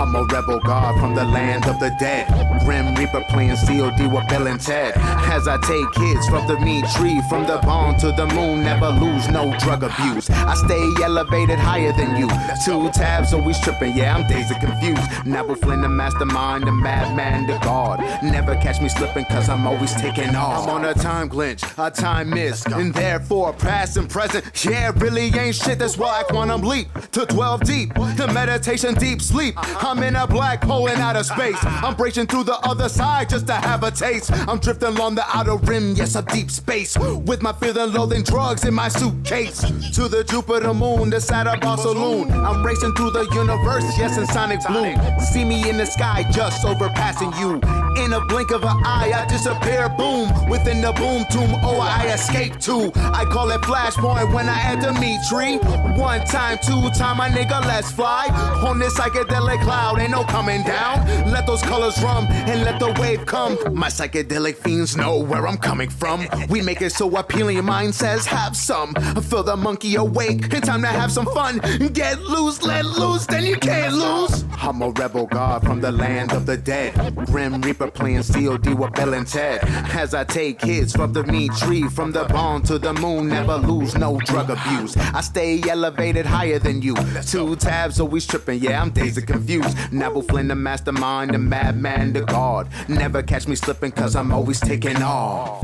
I'm a rebel god from the land of the dead. Grim Reaper playing COD with Bill and Ted. As I take kids from the meat tree, from the bone to the moon, never lose, no drug abuse. I stay elevated higher than you. 2 tabs always tripping, yeah, I'm dazed and confused. Neville Flynn, the mastermind, the madman, the god. Never catch me slipping, cause I'm always taking off. I'm on a time glitch, a time miss, and therefore past and present. Yeah, really ain't shit, that's why I quantum leap to 12 deep. The meditation, deep sleep. I'm in a black hole in outer space. I'm breaking through the other side just to have a taste. I'm drifting along the outer rim, yes, a deep space. With my fear and loathing drugs in my suitcase. To the Jupiter moon, the Saturn saloon. I'm racing through the universe, yes, in sonic bloom. See me in the sky, just overpassing you. In a blink of an eye, I disappear, boom. Within the boom tomb, oh, I escape too. I call it flashpoint when I enter me tree. 1 time, 2 time, my nigga, let's fly. On this psychedelic cloud, ain't no coming down. Let those colors run and let the wave come. My psychedelic fiends know where I'm coming from. We make it so appealing, your mind says have some. Feel the monkey awake, and time to have some fun. Get loose, let loose, then you can't lose. I'm a rebel god from the land of the dead. Grim Reaper playing COD with Bill and Ted. As I take kids from the meat tree, from the bone to the moon, never lose, no drug abuse. I stay elevated higher than you. 2 tabs always tripping, yeah, I'm dazed and confused. Neville Flynn, the mastermind, the madman, the god. Never catch me slipping, cause I'm always taking off.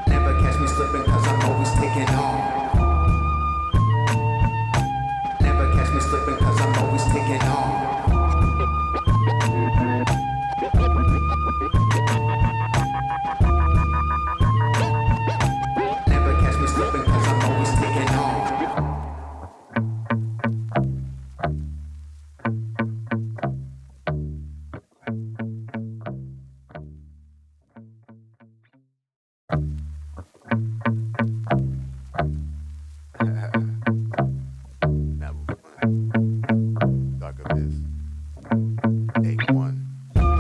Never catch me slipping, cause I'm always taking off. Never catch me slipping, cause I'm always taking off. Never catch me slipping, cause I'm always taking off.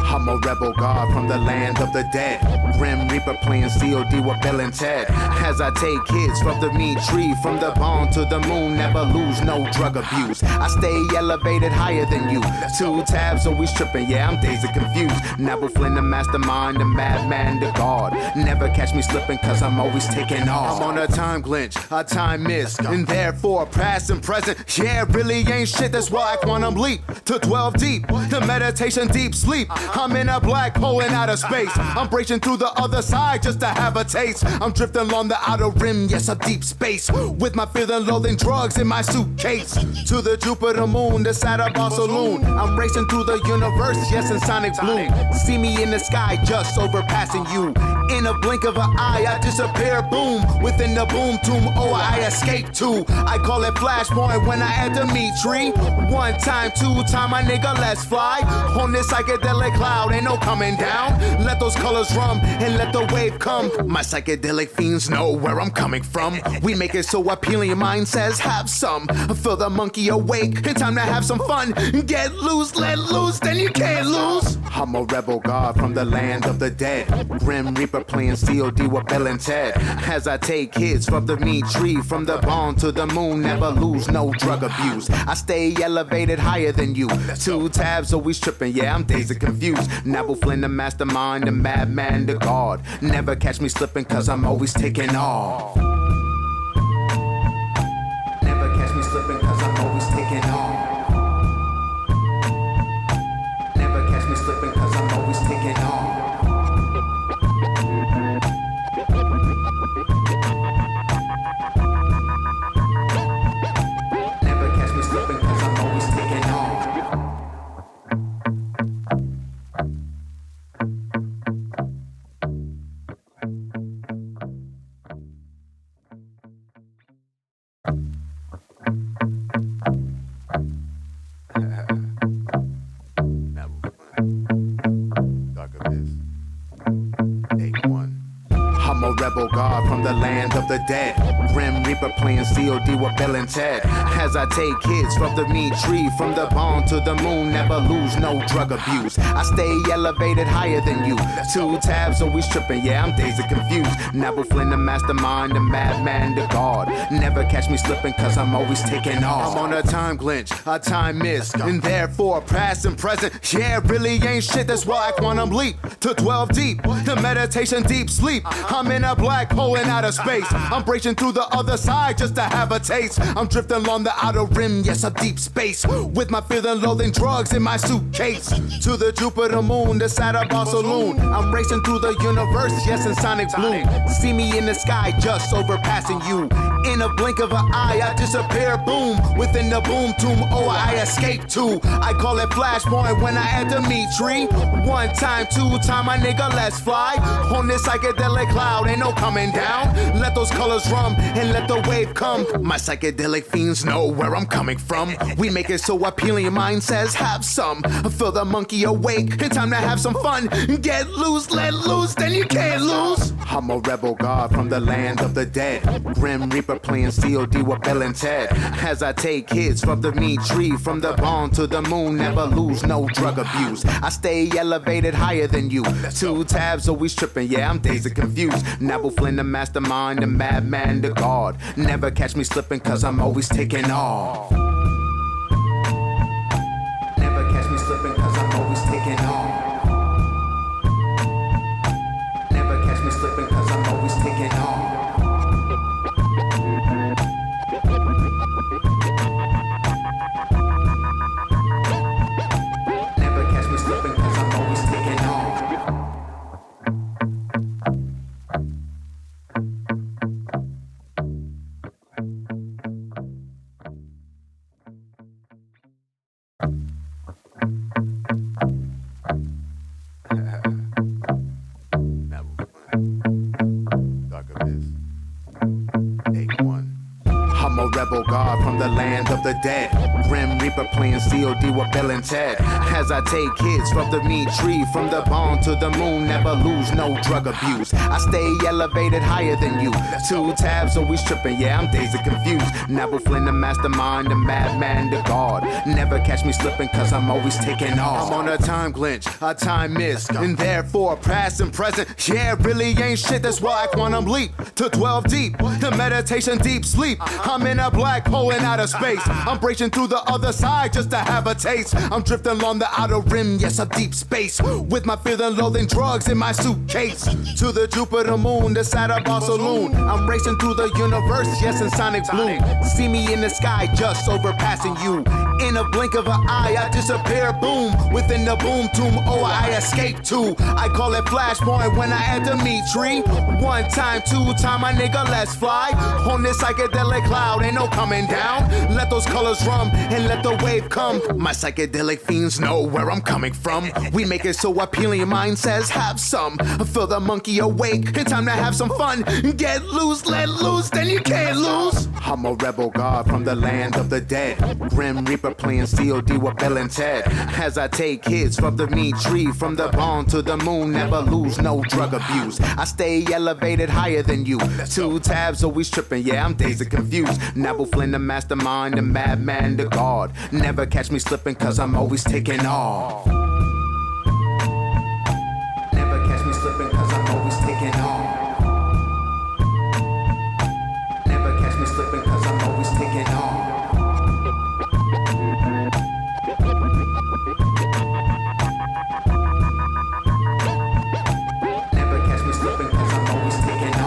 I'm a rebel god from the land of the dead. Grim Reaper playing COD with Bill and Ted. As I take kids from the meat tree, from the bone to the moon, never lose, no drug abuse. I stay elevated higher than you. 2 tabs always tripping, yeah, I'm dazed and confused. Neville Flynn, the mastermind, the madman, the god. Never catch me slipping, cause I'm always taking off. I'm on a time glitch, a time miss, and therefore past and present. Yeah, really ain't shit, that's why I quantum leap to 12 deep. The meditation, deep sleep. I'm in a black hole in outer space. I'm breaking through the other side just to have a taste. I'm drifting along the outer rim, yes, a deep space. With my fear and loathing drugs in my suitcase. To the Jupiter moon, the Saturn saloon. I'm racing through the universe, yes, in sonic bloom. See me in the sky, just overpassing you. In a blink of an eye, I disappear, boom. Within the boom tomb, oh, I escape too. I call it flashpoint when I enter me tree. 1 time, 2 time, my nigga, let's fly. On this psychedelic cloud, ain't no coming down. Let those colors run and let the wave come. My psychedelic fiends know where I'm coming from. We make it so appealing, your mind says have some. Feel the monkey awake, and time to have some fun. Get loose, let loose, then you can't lose. I'm a rebel god from the land of the dead. Grim Reaper playing COD with Bill and Ted. As I take kids from the meat tree, from the bone to the moon, never lose, no drug abuse. I stay elevated higher than you. 2 tabs always tripping, yeah, I'm dazed and confused. Neville Flynn, the mastermind, the madman, the god. Never catch me slipping, cause I'm always taking off. Never catch me slipping, cause I'm always taking off. Never catch me slipping, cause I'm always taking off. Never catch me slipping, cause I'm always taking off. playing COD with Bill and Ted. As I take hits from the meat tree, from the barn to the moon, never lose, no drug abuse. I stay elevated higher than you. 2 tabs always tripping, yeah, I'm dazed and confused. Never Flynn the mastermind, the madman, the god. Never catch me slipping cause I'm always taking off. I'm on a time glitch, a time miss, and therefore past and present. Yeah, really ain't shit, that's why I quantum leap to 12 deep. The meditation deep sleep. I'm in a black hole in outer space. I'm breaking through the other side just to have a taste. I'm drifting along the outer rim, yes, a deep space. With my fear and loathing drugs in my suitcase. To the Jupiter moon, the Saturn saloon. I'm racing through the universe, yes, in sonic bloom. See me in the sky, just overpassing you. In a blink of an eye, I disappear, boom. Within the boom tomb, oh, I escape too. I call it flashpoint when I enter me tree. 1 time, 2 time, my nigga, let's fly. On this psychedelic cloud, ain't no coming down. Let those colors run and let the wave come. My psychedelic fiends know where I'm coming from. We make it so appealing, your mind says have some. Feel the monkey awake, and time to have some fun. Get loose, let loose, then you can't lose. I'm a rebel god from the land of the dead. Grim Reaper playing COD with Bill and Ted. As I take hits from the meat tree, from the barn to the moon, never lose, no drug abuse. I stay elevated higher than you. 2 tabs always tripping, yeah, I'm dazed and confused. Never Flynn the mastermind, the madman, the god. Never catch me slipping cause I'm always taking off. Never catch me slipping cause I'm always taking off. Never catch me slipping cause I'm always taking off. Never catch me slipping cause I'm always taking off. I'm a rebel god from the land of the dead. Grim Reaper playing COD with Bill and Ted. As I take hits from the meat tree, from the barn to the moon, never lose, no drug abuse. I stay elevated higher than you. 2 tabs always tripping, yeah, I'm dazed and confused. Never Flynn the mastermind, the madman, the god. Never catch me slipping cause I'm always taking off. I'm on a time glitch, a time miss, and therefore past and present. Yeah, really ain't shit, that's why I quantum leap to 12 deep. The meditation deep sleep. I'm in a black hole in outer space. I'm breaking through the other side just to have a taste. I'm drifting along the outer rim, yes, a deep space. With my fear and loathing drugs in my suitcase. To the Jupiter moon, the Saturn saloon. I'm racing through the universe, yes, in sonic bloom. See me in the sky, just overpassing you. In a blink of an eye, I disappear, boom. Within the boom tomb, oh, I escape too. I call it flashpoint when I enter me tree. 1 time, 2 time, my nigga, let's fly. On this psychedelic cloud, ain't no coming down. Let those colors run and let the wave come. My psychedelic fiends know where I'm coming from. We make it so appealing, your mind says have some. Feel the monkey awake, and time to have some fun. Get loose, let loose, then you can't lose. I'm a rebel god from the land of the dead. Grim Reaper playing COD with Bill and Ted. As I take hits from the meat tree, from the barn to the moon, never lose, no drug abuse. I stay elevated higher than you. 2 tabs always tripping, yeah, I'm dazed and confused. Never Flynn the mastermind, the madman, the god. Never catch me slipping cause I'm always taking off. Never catch me slipping cause I'm always taking off. Never catch me slipping cause I'm always taking off. Never catch me slipping cause I'm always taking off.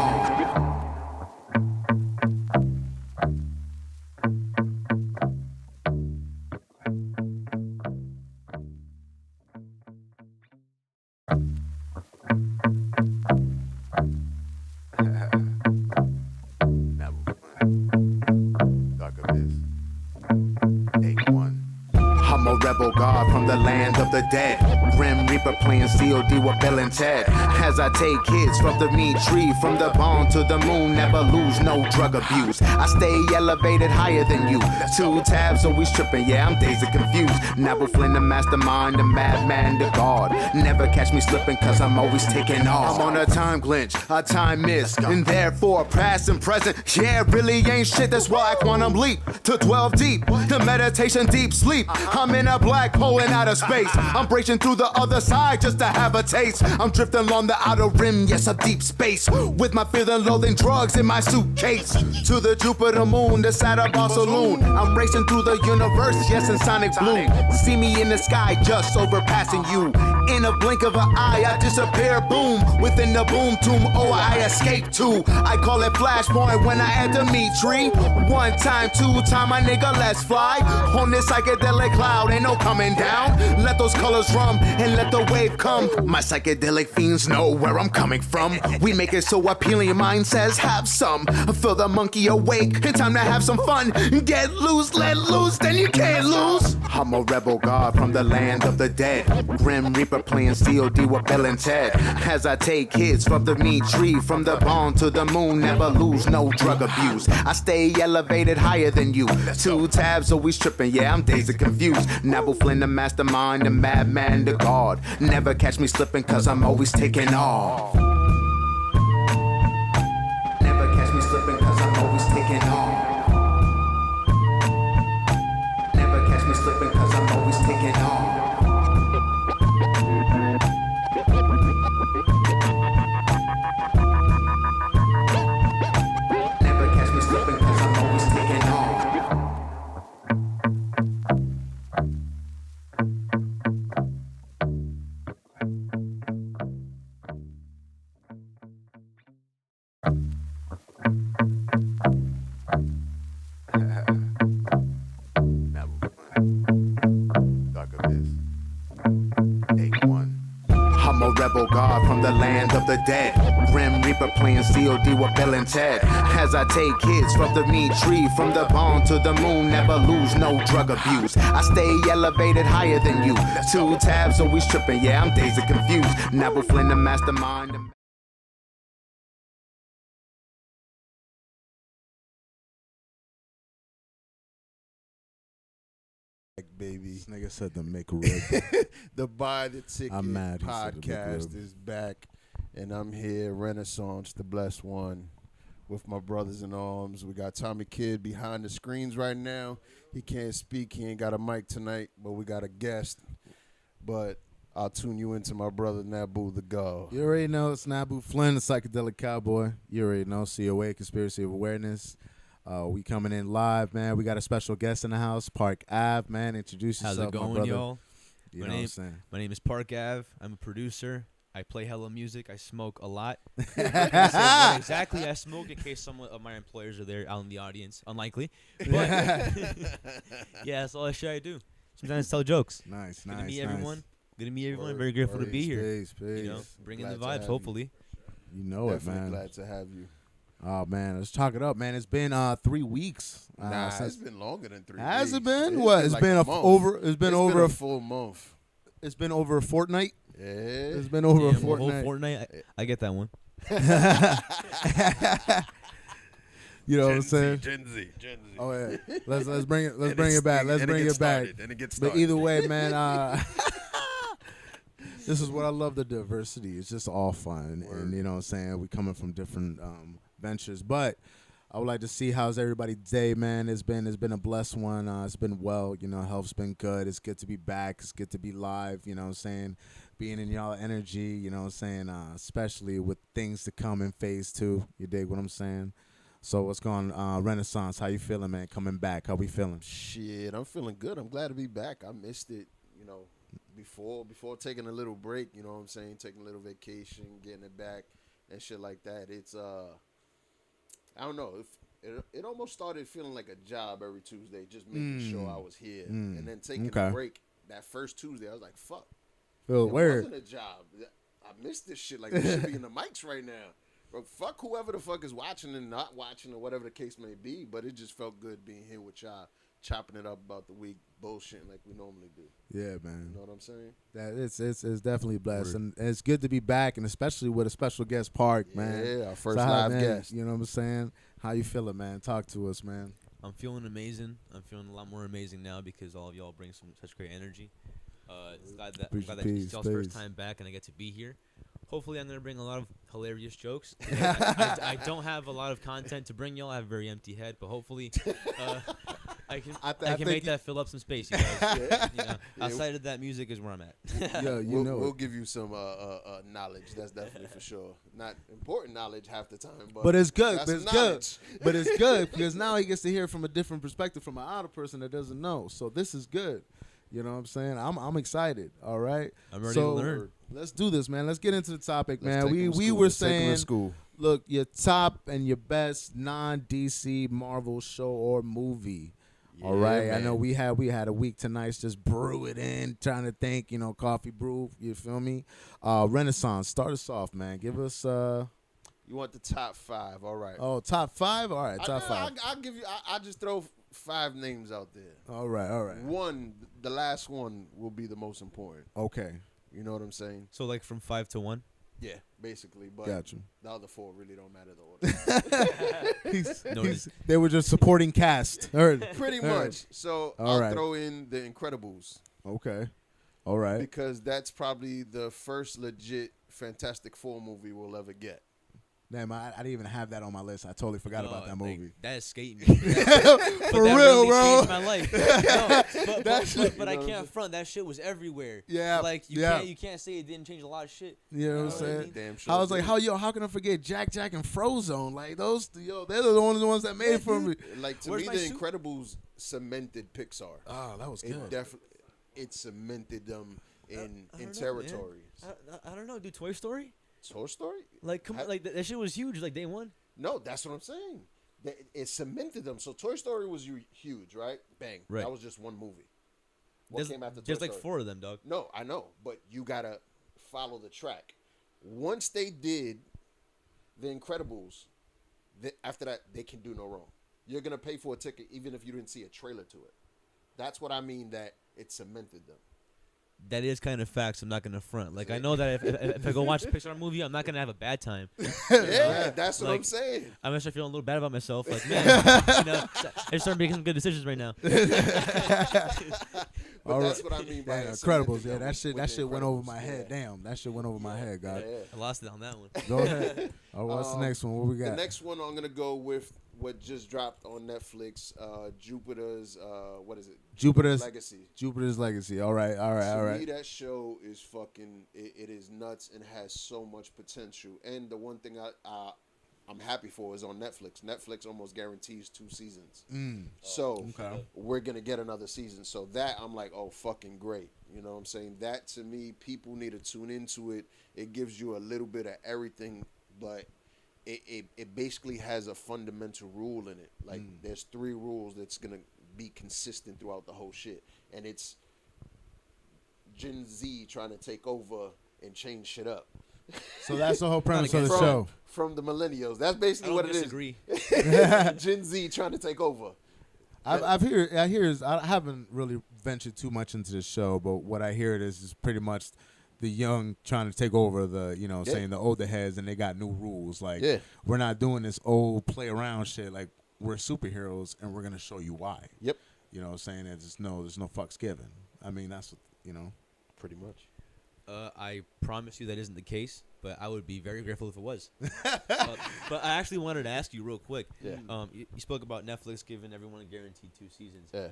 I'm a rebel god from the land of the dead. Grim Reaper playing COD with Bill and Ted. As I take hits from the meat tree, from the bone to the moon, never lose no drug abuse. I stay elevated higher than you. 2 tabs always tripping, yeah, I'm dazed and confused. Never Flynn the mastermind, the madman, the god. Never catch me slipping cause I'm always taking off. I'm on a time glitch, a time miss, and therefore past and present, yeah, really ain't shit. That's why I quantum leap to 12 deep, to meditation deep sleep. I'm in a black hole in outer space. I'm breaking through the other side just to have a taste. I'm drifting along the outer rim, yes, a deep space, with my fear and loathing drugs in my suitcase. To the Jupiter moon, the Saturn saloon. I'm racing through the universe, yes, in sonic bloom. See me in the sky, just overpassing you. In a blink of an eye, I disappear, boom. Within the boom tomb, oh, I escape too. I call it flashpoint when I enter me tree. 1 time, 2 time, my nigga, let's fly. On this psychedelic cloud, ain't no coming down. Let those colors run and let the wave come. My psychedelic fiends know where I'm coming from. We make it so appealing, your mind says have some. Feel the monkey awake, and time to have some fun. Get loose, let loose, then you can't lose. I'm a rebel god from the land of the dead. Grim Reaper playing COD with Bill and Ted. As I take hits from the meat tree, from the bone to the moon, never lose no drug abuse. I stay elevated higher than you. 2 tabs always tripping, yeah, I'm dazed and confused. Never Flynn the mastermind, the madman, the god. Never catch me slipping cause I'm always taking off. Never catch me slipping cause I'm always taking off. Never catch me slipping cause I'm always taking off. Never catch me slipping cause I'm always taking off. I'm a rebel god from the land of the dead. Grim Reaper playing COD with Bill and Ted. As I take hits from the meat tree, from the bone to the moon, never lose no drug abuse. I stay elevated higher than you. 2 tabs always tripping, yeah, I'm dazed and confused. Never Flynn the mastermind. Baby, This nigga said the McRib. the Buy the Ticket I'm mad he said the podcast McRib. is back, and I'm here, Renaissance, the blessed one, with my brothers in arms. We got Tommy Kidd behind the screens right now. He can't speak. He ain't got a mic tonight, but we got a guest. But I'll tune you into my brother Nabu the God. You already know it's Nabu Flynn, the psychedelic cowboy. You already know COA, Conspiracy of Awareness. We coming in live, man. We got a special guest in the house, Park Ave, man. Introduce yourself, How's it going, my brother. y'all? You know what I'm saying? My name is Park Ave. I'm a producer. I play hella music. I smoke a lot. What exactly I smoke, in case some of my employers are there out in the audience. Unlikely. But yeah, that's all I shit I do. Sometimes tell jokes. Nice, Good nice, to meet nice. everyone. Good to meet everyone. Word, Very grateful to word. be here. Peace, peace. You know, bringing Glad the to have vibes, you. hopefully. You know Definitely it, man. glad to have you. Oh, man. Let's talk it up, man. It's been 3 weeks. Nah, since- it's been longer than 3 Has weeks. it been? What? It's like been a a month. over. It's been It's over been a a full month. It's been over a fortnight. Yeah. It's been over a Damn, whole fortnight. fortnight. I get that one. You know what I'm saying? Gen Z. Oh yeah. Let's bring it. Let's bring it back. Let's bring it back. And it gets But started. either way, man, this is what I love, the diversity. It's just all fun. And you know what I'm saying? We coming from different ventures. But I would like to see how's everybody's day, man. It's been a blessed one. It's been well, you know, health's been good. It's good to be back. It's good to be live, you know what I'm saying? Being in y'all energy, you know what I'm saying? Especially with things to come in phase 2. You dig what I'm saying? So what's going on, Renaissance? How you feeling, man? Coming back. How we feeling? Shit, I'm feeling good. I'm glad to be back. I missed it, you know, before taking a little break, you know what I'm saying? Taking a little vacation, getting it back and shit like that. It's I don't know. It almost started feeling like a job every Tuesday, just making sure I was here. And then taking a break that first Tuesday, I was like, fuck. Feel It weird. wasn't a job. I missed this shit. Like, this should be in the mics right now. Bro, fuck whoever the fuck is watching and not watching or whatever the case may be, but it just felt good being here with y'all chopping it up about the week, bullshitting like we normally do. Yeah, You man. know what I'm saying? That it's definitely blessed, and it's good to be back, and especially with a special guest, Park, man. Yeah, our first So live man, guest. You know what I'm saying? How you feeling, man? Talk to us, man. I'm feeling amazing. I'm feeling a lot more amazing now because all of y'all bring such great energy. I'm glad that it's y'all's first time back and I get to be here. Hopefully, I'm gonna bring a lot of hilarious jokes. I don't have a lot of content to bring y'all. I have a very empty head, but hopefully, I can make that fill up some space. You guys. You know, outside of that, music is where I'm at. Yeah, we'll give you some knowledge. That's definitely for sure. Not important knowledge half the time, But it's good. that's But it's knowledge. good. But it's good because now he gets to hear from a different perspective from an outer person that doesn't know. So this is good. You know what I'm saying? I'm excited. All right. I'm ready to learn. Let's do this, man. Let's get into the topic, Let's man. take 'em to We school. were Let's take 'em to saying, school. look, your top and your best non-DC Marvel show or movie. All Yeah, right. I man. know we had a week tonight. Just brew it in, trying to think. Coffee brew. You feel me? Renaissance. Start us off, man. Give us. You want the top 5? All right. Top 5. All right, top 5. I'll give you. I just throw 5 names out there. All right. One, the last one will be the most important. Okay. You know what I'm saying? So like from 5 to 1. Yeah, basically. But Got you. the other 4 really don't matter the order. Noted. They were just supporting cast. Heard. Pretty much. So All I'll right. throw in The Incredibles Okay. All right. because that's probably the first legit Fantastic Four movie we'll ever get. Damn, I didn't even have that on my list. I totally forgot about that Like, movie. that escaped me. For real, bro. Changed my life. No, That shit- but I You know what I'm can't front. That shit was everywhere. Yeah, Like yeah. you can't say it didn't change a lot of shit. You know what I'm You know what I saying? mean? Damn sure. I was like, did. how can I forget Jack and Frozone? Like they're the only ones that made it for me. Like to Where's me, my The suit? Incredibles cemented Pixar. Oh, that was It cemented them I in don't know, man. territories. I don't know, dude. Toy Story? Toy Story? Like, come on, like that shit was huge. Like day one. No, that's what I'm saying. It cemented them. So Toy Story was huge, right? Bang. Right. That was just one movie. What There's, came after Toy there's like Story? 4 of them, dog. No, I know, but you gotta follow the track. Once they did The Incredibles, after that they can do no wrong. You're gonna pay for a ticket even if you didn't see a trailer to it. That's what I mean. That it cemented them. That is kind of facts. I'm not gonna front. Like I know that if I go watch a Pixar movie, I'm not gonna have a bad time. Yeah, that's what I'm Like, saying. I'm gonna start feeling a little bad about myself. Like man, I start making some good decisions right now. But All that's right. what I mean by Damn, it Incredibles. cemented Yeah, them that shit. with That The shit went over Incredibles. my head. Yeah. Damn, that shit went over my head, God. Yeah. I lost it on that one. Go ahead. Oh, what's the next one? What we The got? next one I'm gonna go with what just dropped on Netflix. Jupiter's what is it? Jupiter's Legacy. All right. To me, that show is fucking. It is nuts and has so much potential. And the one thing I'm happy for is on Netflix. Netflix almost guarantees 2 seasons. So Okay. we're gonna get another season. So that I'm like, oh, fucking great. You know what I'm saying? That to me, people need to tune into it. It gives you a little bit of everything, but it basically has a fundamental rule in it. Like there's 3 rules that's gonna be consistent throughout the whole shit, and it's Gen Z trying to take over and change shit up. So that's the whole premise of the From- show. From the millennials. That's I basically don't what it is. disagree. Gen Z trying to take over. I haven't really ventured too much into the show, but what I hear it is pretty much the young trying to take over the, saying the older heads, and they got new rules. Like, we're not doing this old play around shit. Like, we're superheroes, and we're gonna show you why. Yep. You know what I'm saying? There's no fucks given. I mean, that's what, Pretty much. I promise you that isn't the case, but I would be very grateful if it was. But I actually wanted to ask you real quick. Yeah. You spoke about Netflix giving everyone a guaranteed 2 seasons. Yeah.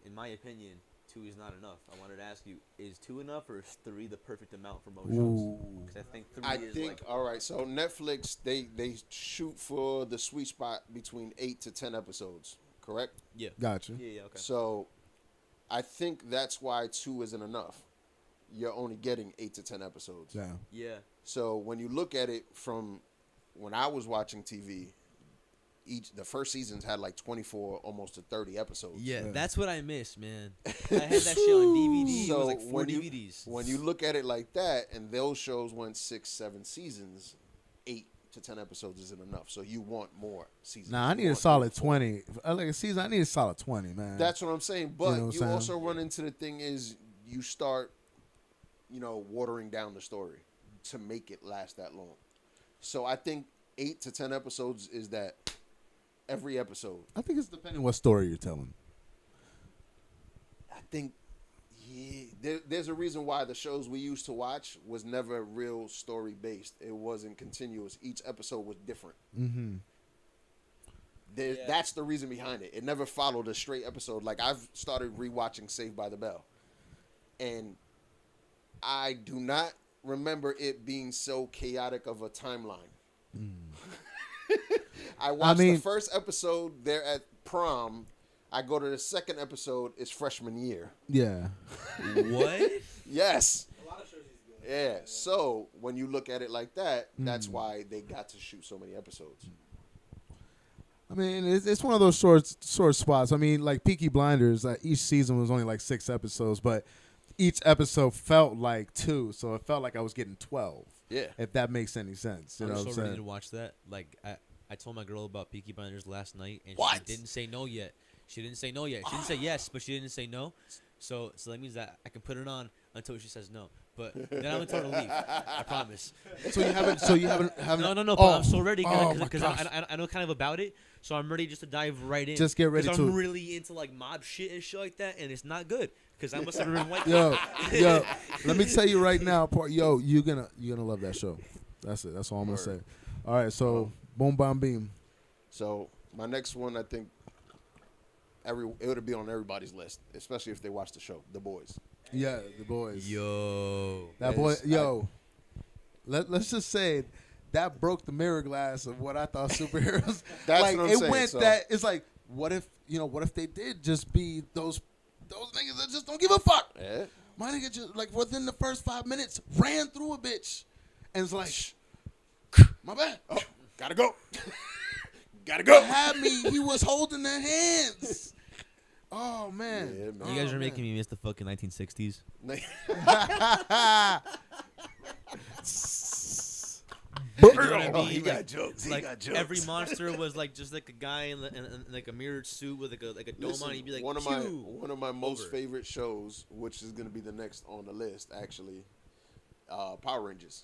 In my opinion, 2 is not enough. I wanted to ask you, is 2 enough or is 3 the perfect amount for most shows? Because I think 3 is like... all right. So Netflix, they shoot for the sweet spot between 8 to 10 episodes. Correct? Yeah. Gotcha. Yeah, okay. So I think that's why 2 isn't enough. You're only getting 8 to 10 episodes. Yeah. Yeah. So when you look at it from when I was watching TV, the first seasons had like 24, almost to 30 episodes. Yeah, Yeah. that's what I miss, man. I had that shit on DVD. So it was like 4 when you- DVDs. When you look at it like that, and those shows went 6, 7 seasons, 8 to 10 episodes isn't enough. So you want more seasons. Nah, I You need a want solid 3 or 4. 20. I like a season. I need a solid 20, man. That's what I'm saying. But You know what you I'm also saying? run into the thing is you start, watering down the story to make it last that long. So I think 8 to 10 episodes is that every episode. I think it's depending what story you're telling. I think, there's a reason why the shows we used to watch was never real story based. It wasn't continuous. Each episode was different. Mm-hmm. That's the reason behind it. It never followed a straight episode. Like I've started rewatching Saved by the Bell, and I do not remember it being so chaotic of a timeline. I watched the first episode. They're at prom. I go to the second episode. It's freshman year. Yeah. What? Yes. A lot of shows is good. Yeah. So when you look at it like that, that's why they got to shoot so many episodes. I mean, it's one of those short spots. I mean, like Peaky Blinders, each season was only like 6 episodes, but each episode felt like 2, so it felt like I was getting 12. Yeah. If that makes any sense. You know I'm what so I'm saying? ready to watch that. Like, I told my girl about Peaky Blinders last night, and What? she didn't say no yet. She didn't say no yet. She didn't say yes, but she didn't say no. So that means that I can put it on until she says no. But then I'm gonna tell her to leave. I promise. So you haven't. No. But I'm so ready because I know kind of about it. So I'm ready just to dive right in. Just get ready 'Cause to. I'm really into like mob shit and shit like that, and it's not good because I must have been white. Yo, let me tell you right now, you're gonna love that show. That's it. That's all I'm gonna say. All right, so boom, bam, beam. So my next one, I think, it would be on everybody's list, especially if they watch the show, The Boys. Yeah, The Boys. Yo, That boy, let's just say that broke the mirror glass of what I thought superheroes. That's like what I'm it saying, went so. that it's like, what if they did just be those niggas that just don't give a fuck? Yeah. My nigga just like within the first 5 minutes ran through a bitch, and it's like, my bad. Oh, gotta go. Gotta go. Had me. He was holding their hands. Oh man. Yeah, man. you guys are making me miss the fucking 1960s. You know what I Oh, mean? he Like- got jokes. He like got jokes. every monster was like just like a guy in like a mirrored suit with like a dome Listen, on. He'd be like, one of my most over. favorite shows, which is gonna be the next on the list, actually, Power Rangers.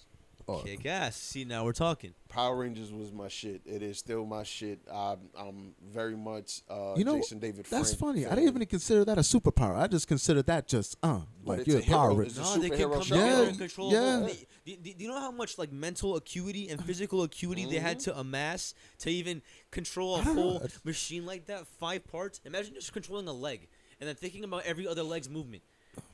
kick ass. See, now we're talking. Power Rangers was my shit. It is still my shit. I'm very much Jason David. That's Frank funny. fan. I didn't even consider that a superpower. I just considered that just But like it's you're a a Power hero. Ranger. It's a No, they can superhero come show. together Yeah, and control. yeah. Do you know how much like mental acuity and physical acuity they had to amass to even control a I don't know. whole machine like that? 5 parts. Imagine just controlling a leg and then thinking about every other leg's movement.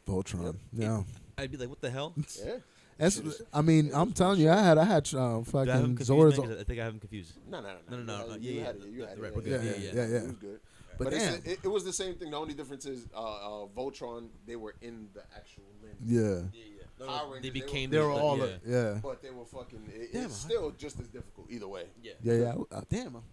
Voltron. Yeah. I'd be like, what the hell? Yeah. That's, I mean, I'm telling you, I had Do I have fucking him confused, Zora's. man? 'Cause I think I have him confused. No. No. You Yeah, had yeah. it. You had Right, it. okay, yeah. It was good. But But damn. it was the same thing. The only difference is Voltron, they were in the actual limbs. Yeah. Power Rangers, They became. They were the- all. yeah. Yeah. But they were fucking. Damn, It's still just as difficult either way. Yeah. Yeah. Damn.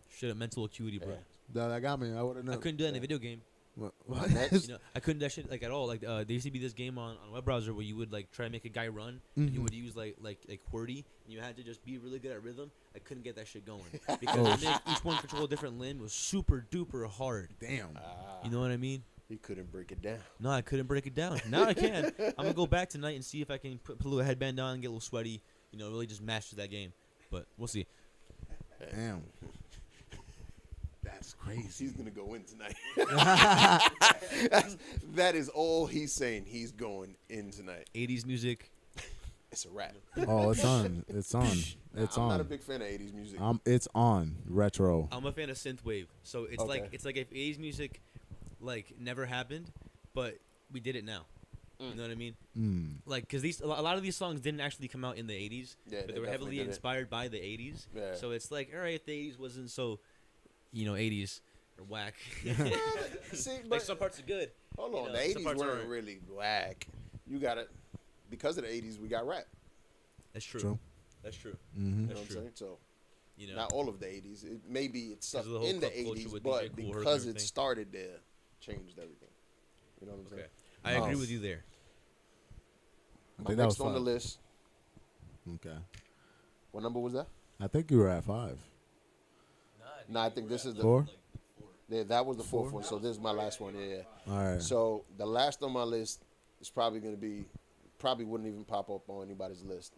Shit, mental acuity, bro. Yeah. That got me. I would have I known. couldn't do that in a video game. What? Next. You know, I couldn't do that shit like at all. Like there used to be this game on a web browser where you would like try to make a guy run. And you would use like QWERTY, and you had to just be really good at rhythm. I couldn't get that shit going because to make each one control a different limb was super duper hard. Damn. You know what I mean? He couldn't break it down. No, I couldn't break it down. Now I can. I'm gonna go back tonight and see if I can put a little headband on and get a little sweaty. You know, really just master that game. But we'll see. Damn. That's crazy. He's gonna go in tonight. That is all he's saying. He's going in tonight. 80s music. It's a wrap. Oh, it's on. It's on. It's I'm on. not a big fan of 80s music. It's on. Retro. I'm a fan of synthwave. So it's Okay. like if 80s music like never happened, but we did it now. You know what I mean? Like, because a lot of these songs didn't actually come out in the 80s, Yeah, but they they were definitely heavily did it. inspired by the 80s. Yeah. So it's like, all right, if the 80s wasn't so, 80s or whack. See, Like, but some parts are good. hold you on, know, the some 80s parts weren't aren't. really whack. You got it. Because of the 80s, we got rap. That's true. True. That's true. You know That's what I'm true. saying? So, You know, not all of the 80s. Maybe it's stuff of the whole in the club culture 80s, with but DJ Kool Herc and because it everything. started there, changed everything. You know what I'm saying? okay. I agree with you there. I My think that was next on the fun. list. Okay. What number was that? I think you were at 5. No, I think this is the 4. Yeah, that was the 4th one. So this is my last one. Yeah. All right. So the last on my list is probably going to be, probably wouldn't even pop up on anybody's list,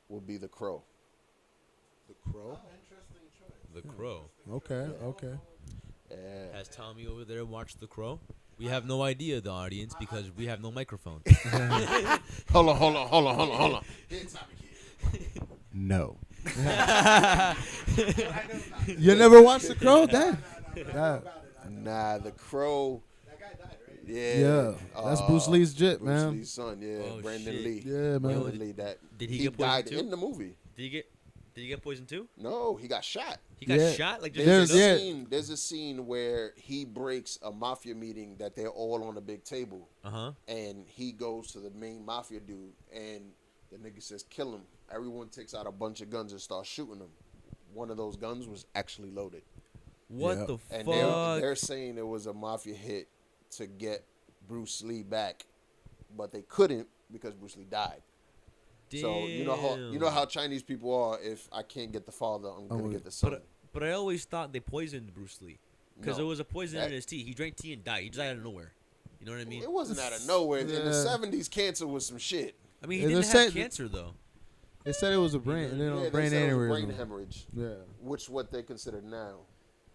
will be The Crow. The Crow. The Crow. Okay. Okay. Yeah. Has Tommy over there watched The Crow? We have no idea, the audience, because we have no microphone. Hold on. No. You never watched The Crow, Dad? Nah, The Crow. Yeah. Yeah. That's Bruce Lee's jit, Bruce man. Lee's son, yeah. Oh, Brandon shit. Lee. Yeah, man. Brandon Lee, that. Did he he get poisoned died too? in the movie. Did he get poisoned too? No, he got shot. He got Yeah. shot? Like, just There's- straight up? yeah. There's a scene where he breaks a mafia meeting that they're all on a big table. Uh-huh. And he goes to the main mafia dude, and the nigga says, kill him. Everyone takes out a bunch of guns and starts shooting him. One of those guns was actually loaded. What Yeah. the And fuck? they're saying it was a mafia hit to get Bruce Lee back, but they couldn't because Bruce Lee died. So you know how Chinese people are. If I can't get the father, I'm gonna get the son. But I always thought they poisoned Bruce Lee. Because No. there was a poison That- in his tea. He drank tea and died. He just died out of nowhere. You know what I mean? It wasn't out of nowhere. In the Yeah. 70s, cancer was some shit. I mean, he Yeah, didn't they're have saying- cancer, though. They said it was a brain, Yeah, they brain said it was aneurysm. brain hemorrhage, Yeah. which what they consider now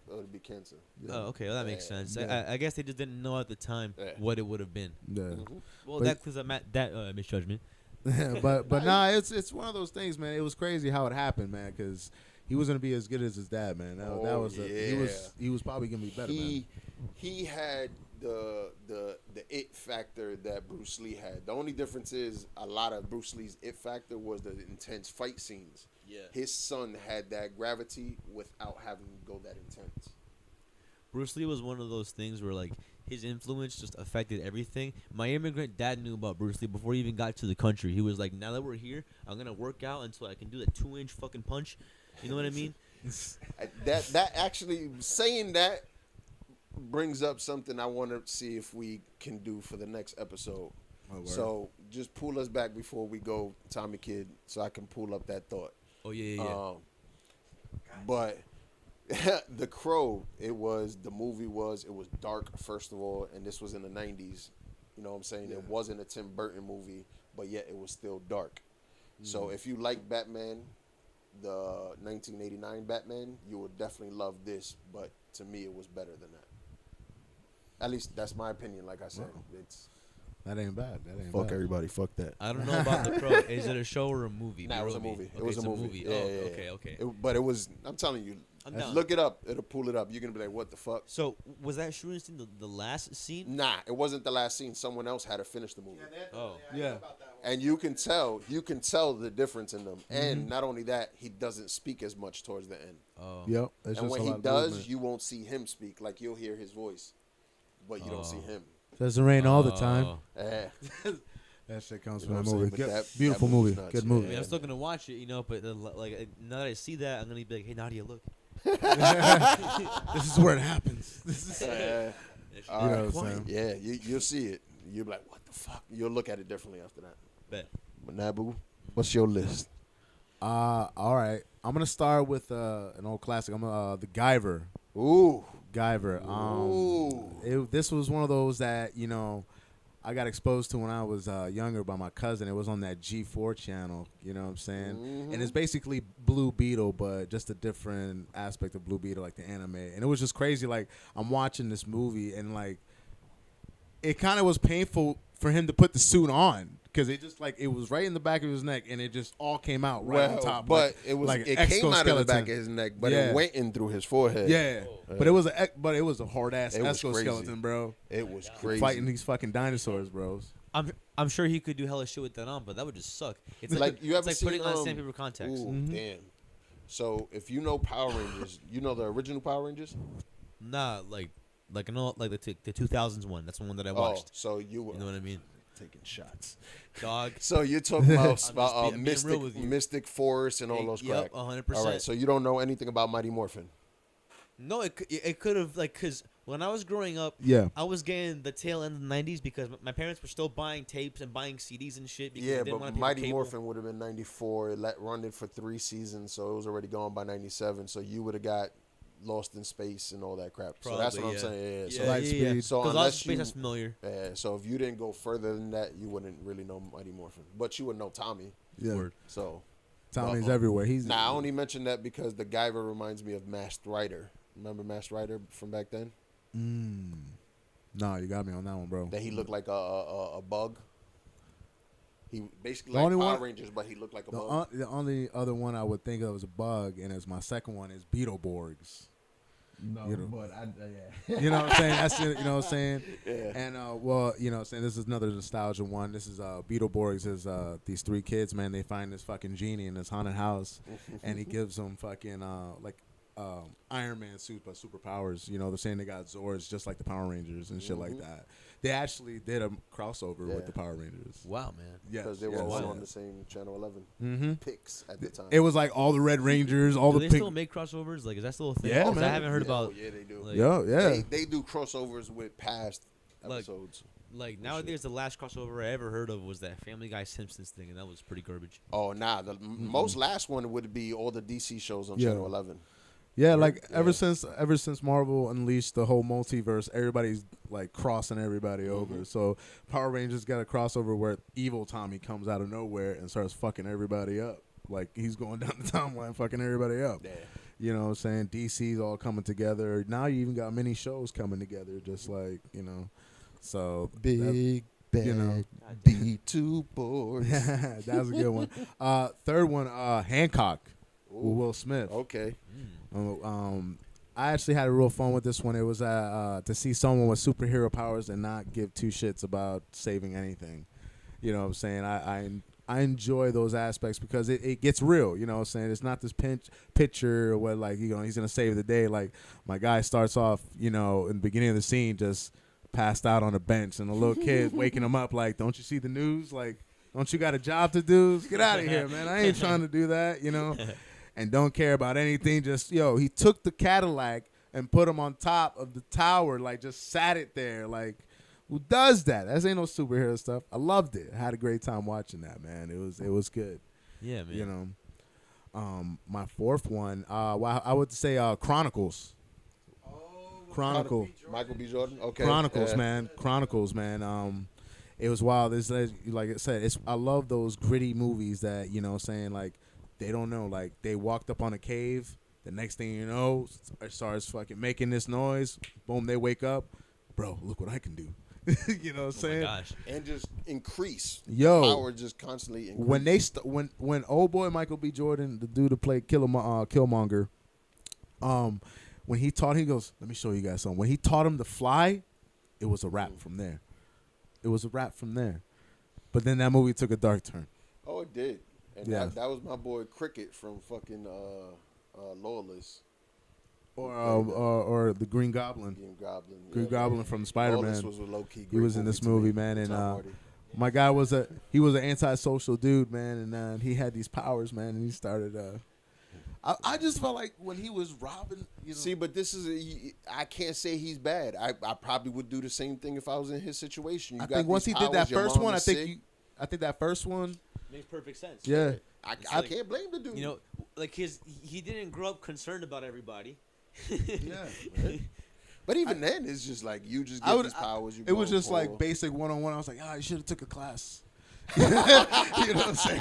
would be cancer. Oh, okay. Well, that makes Yeah. sense. Yeah. I guess they just didn't know at the time Yeah. what it would have been. Yeah. Mhm. Well, But- that was that misjudgment. but nah, it's one of those things, man. It was crazy how it happened, man, because he was gonna be as good as his dad, man. That Oh, was he was probably gonna be better, man. He had the it factor that Bruce Lee had. The only difference is a lot of Bruce Lee's it factor was the intense fight scenes. Yeah. His son had that gravity without having to go that intense. Bruce Lee was one of those things where, like, his influence just affected everything. My immigrant dad knew about Bruce Lee before he even got to the country. He was like, now that we're here, I'm going to work out until I can do that 2-inch fucking punch. You know what I mean? That actually saying that brings up something I want to see if we can do for the next episode. Oh, word. So just pull us back before we go, Tommy Kid, so I can pull up that thought. Oh, yeah. But The Crow, it was dark, first of all, and this was in the 90s. You know what I'm saying? Yeah. It wasn't a Tim Burton movie, but yet it was still dark. So if you like Batman, the 1989 Batman, you would definitely love this, but to me it was better than that. At least that's my opinion, like I said. Wow. It's That ain't bad. That ain't fuck bad. everybody, fuck that. I don't know about The Crow. Is it a show or a movie? Nah, it was a Be real movie. with me. It was Okay, a it's movie. Oh, Yeah, yeah, yeah. okay. But it was, I'm telling you, I'm down. look it up. It'll pull it up. You're going to be like, what the fuck? So, was that shooting scene the last scene? Nah, it wasn't the last scene. Someone else had to finish the movie. Oh. Yeah. And you can tell the difference in them. And not only that, he doesn't speak as much towards the end. Oh. Yep. It's And just when a he lot of does, movement. you won't see him speak. Like, you'll hear his voice, but you don't see Oh. him. Doesn't rain all the Oh. time. Eh. That shit comes You from know that what I'm movie. saying? But Good- that beautiful movie's movie. nuts, Good yeah. I movie. mean, I'm still gonna watch it, you know. But like now that I see that, I'm gonna be like, "Hey, Nadia, look." This is where it happens. This is Eh. All You right, know what I'm quiet. saying? Yeah, you'll see it. You'll be like, what the fuck? You'll look at it differently after that. Bet. But Nabu, what's your list? All right. I'm gonna start with an old classic. I'm the Guyver. Ooh. Guyver. Ooh. This was one of those that I got exposed to when I was younger by my cousin. It was on that G4 channel. You know what I'm saying? And it's basically Blue Beetle, but just a different aspect of Blue Beetle, like the anime. And it was just crazy. Like, I'm watching this movie, and like, it kind of was painful for him to put the suit on. Because it just it was right in the back of his neck, and it just all came out right on top. But like, it was like it came out of the back of exoskeleton. his neck, but Yeah. it went in through his forehead. Yeah, but it was a hard ass It was exoskeleton, crazy. bro. It was crazy. Fighting these fucking dinosaurs, bros. I'm sure he could do hella shit with that on, but that would just suck. It's Like, you ever it's like putting seen, on sandpaper contacts. Ooh, damn. So if you know Power Rangers, you know the original Power Rangers? Nah, like I know like the 2000s one. That's the one that I watched. So you were You know what I mean? taking shots. Dog. So you're talking about being real with you. Mystic Force and all those crap. Yep, 100%. All right, so you don't know anything about Mighty Morphin. No, it could have cause When I was growing up, Yeah. I was getting the tail end of the 90s because my parents were still buying tapes and buying CDs and shit. Because Yeah, they didn't but want to pay Mighty for cable. Morphin would have been 94. It run it for 3 seasons, so it was already gone by 97. So you would have got Lost in Space and all that crap. So that's what I'm saying. Yeah. So, Lightspeed. so Because Lost in unless Space you, is familiar. so if you didn't go further than that, you wouldn't really know Mighty Morphin. But you would know Tommy. Yeah. Word. So Tommy's everywhere. He's I only mention that because the Guyver reminds me of Masked Rider. Remember Masked Rider from back then? No, you got me on that one, bro. That he looked like a bug. He basically The like only Power one- Rangers, but he looked like a bug. The only other one I would think of as a bug, and as my second one, is Beetleborgs. No, You know. but yeah. You know what I'm saying? That's it, you know what I'm saying? Yeah. And well, you know what I'm saying, this is another nostalgia one. This is Beetleborgs is these 3 kids, man, they find this fucking genie in this haunted house and he gives them fucking Iron Man suits but superpowers. You know, they're saying they got Zords just like the Power Rangers and shit like that. They actually did a crossover with the Power Rangers. Wow, man. Yeah. Because they were all on the same Channel 11 picks at the time. It was like all the Red Rangers, all Do the they pink. still make crossovers? Like, is that still a thing? Yeah, 'Cause man. I haven't heard Yeah, about. yeah, they do. Like, Yeah. They do crossovers with past episodes. Like nowadays, the last crossover I ever heard of was that Family Guy Simpsons thing, and that was pretty garbage. Oh, nah. The most last one would be all the DC shows on Channel 11. Yeah, like ever since Marvel unleashed the whole multiverse, everybody's like crossing everybody over. So Power Rangers got a crossover where evil Tommy comes out of nowhere and starts fucking everybody up. Like he's going down the timeline fucking everybody up. Yeah. You know what I'm saying? DC's all coming together. Now you even got many shows coming together, just like, you know. So Big bad you know. B2 boys. that was a good one. Third one, Hancock with Will Smith. Okay. I actually had a real fun with this one. It was to see someone with superhero powers and not give 2 shits about saving anything. You know what I'm saying? I enjoy those aspects because it gets real. You know what I'm saying? It's not this picture where, like, you know, he's going to save the day. Like, my guy starts off, you know, in the beginning of the scene just passed out on a bench and a little kid waking him up like, don't you see the news? Like, don't you got a job to do? Get out of here, man. I ain't trying to do that, you know? And don't care about anything. Just, he took the Cadillac and put him on top of the tower, like just sat it there. Like, who does that? That ain't no superhero stuff. I loved it. I had a great time watching that, man. It was good. Yeah, man. You know, my fourth one, well, I would say Chronicles. Michael B. Jordan. Okay. Chronicles, man. It was wild. It's like I said, I love those gritty movies that, you know what I'm saying, like, they don't know. Like, they walked up on a cave. The next thing you know, it starts fucking making this noise. Boom, they wake up. Bro, look what I can do. You know what I'm saying? Oh my gosh. And just increase. Yo. Power just constantly increase. When they when old boy Michael B. Jordan, the dude who played Killmonger, when he taught, he goes, let me show you guys something. When he taught him to fly, it was a wrap from there. But then that movie took a dark turn. Oh, it did. And that was my boy Cricket from fucking Lawless. Or the Green Goblin. Green Goblin from Spider-Man. Lawless was a low-key He was in this movie, man, and my guy was an antisocial dude, man, and he had these powers, man, and he started. I just felt like when he was robbing. You know, See, but this is I can't say he's bad. I probably would do the same thing if I was in his situation. I think once he did that first one, I think that first one Makes perfect sense. Yeah. I can't blame the dude. You know, like he didn't grow up concerned about everybody. Yeah. But even then, it's just like you just get these powers. It was just like basic one-on-one. I was like, you should have took a class. You know what I'm saying?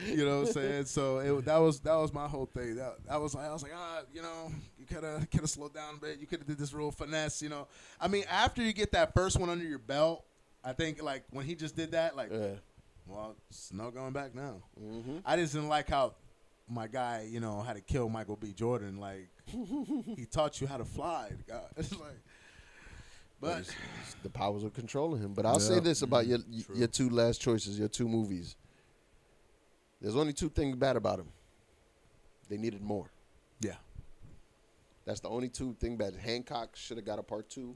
You know what I'm saying? So that was my whole thing. I was like, you know, you could have slowed down a bit. You could have did this real finesse. You know, I mean, after you get that first one under your belt, I think like when he just did that, like, well, it's no going back now. Mm-hmm. I just didn't like how my guy, you know, had to kill Michael B. Jordan. Like, he taught you how to fly. God. It's like, but the powers are controlling him. But I'll say this about your two last choices, your two movies. There's only two things bad about them. They needed more. Yeah. That's the only two things bad. Hancock should have got a part 2.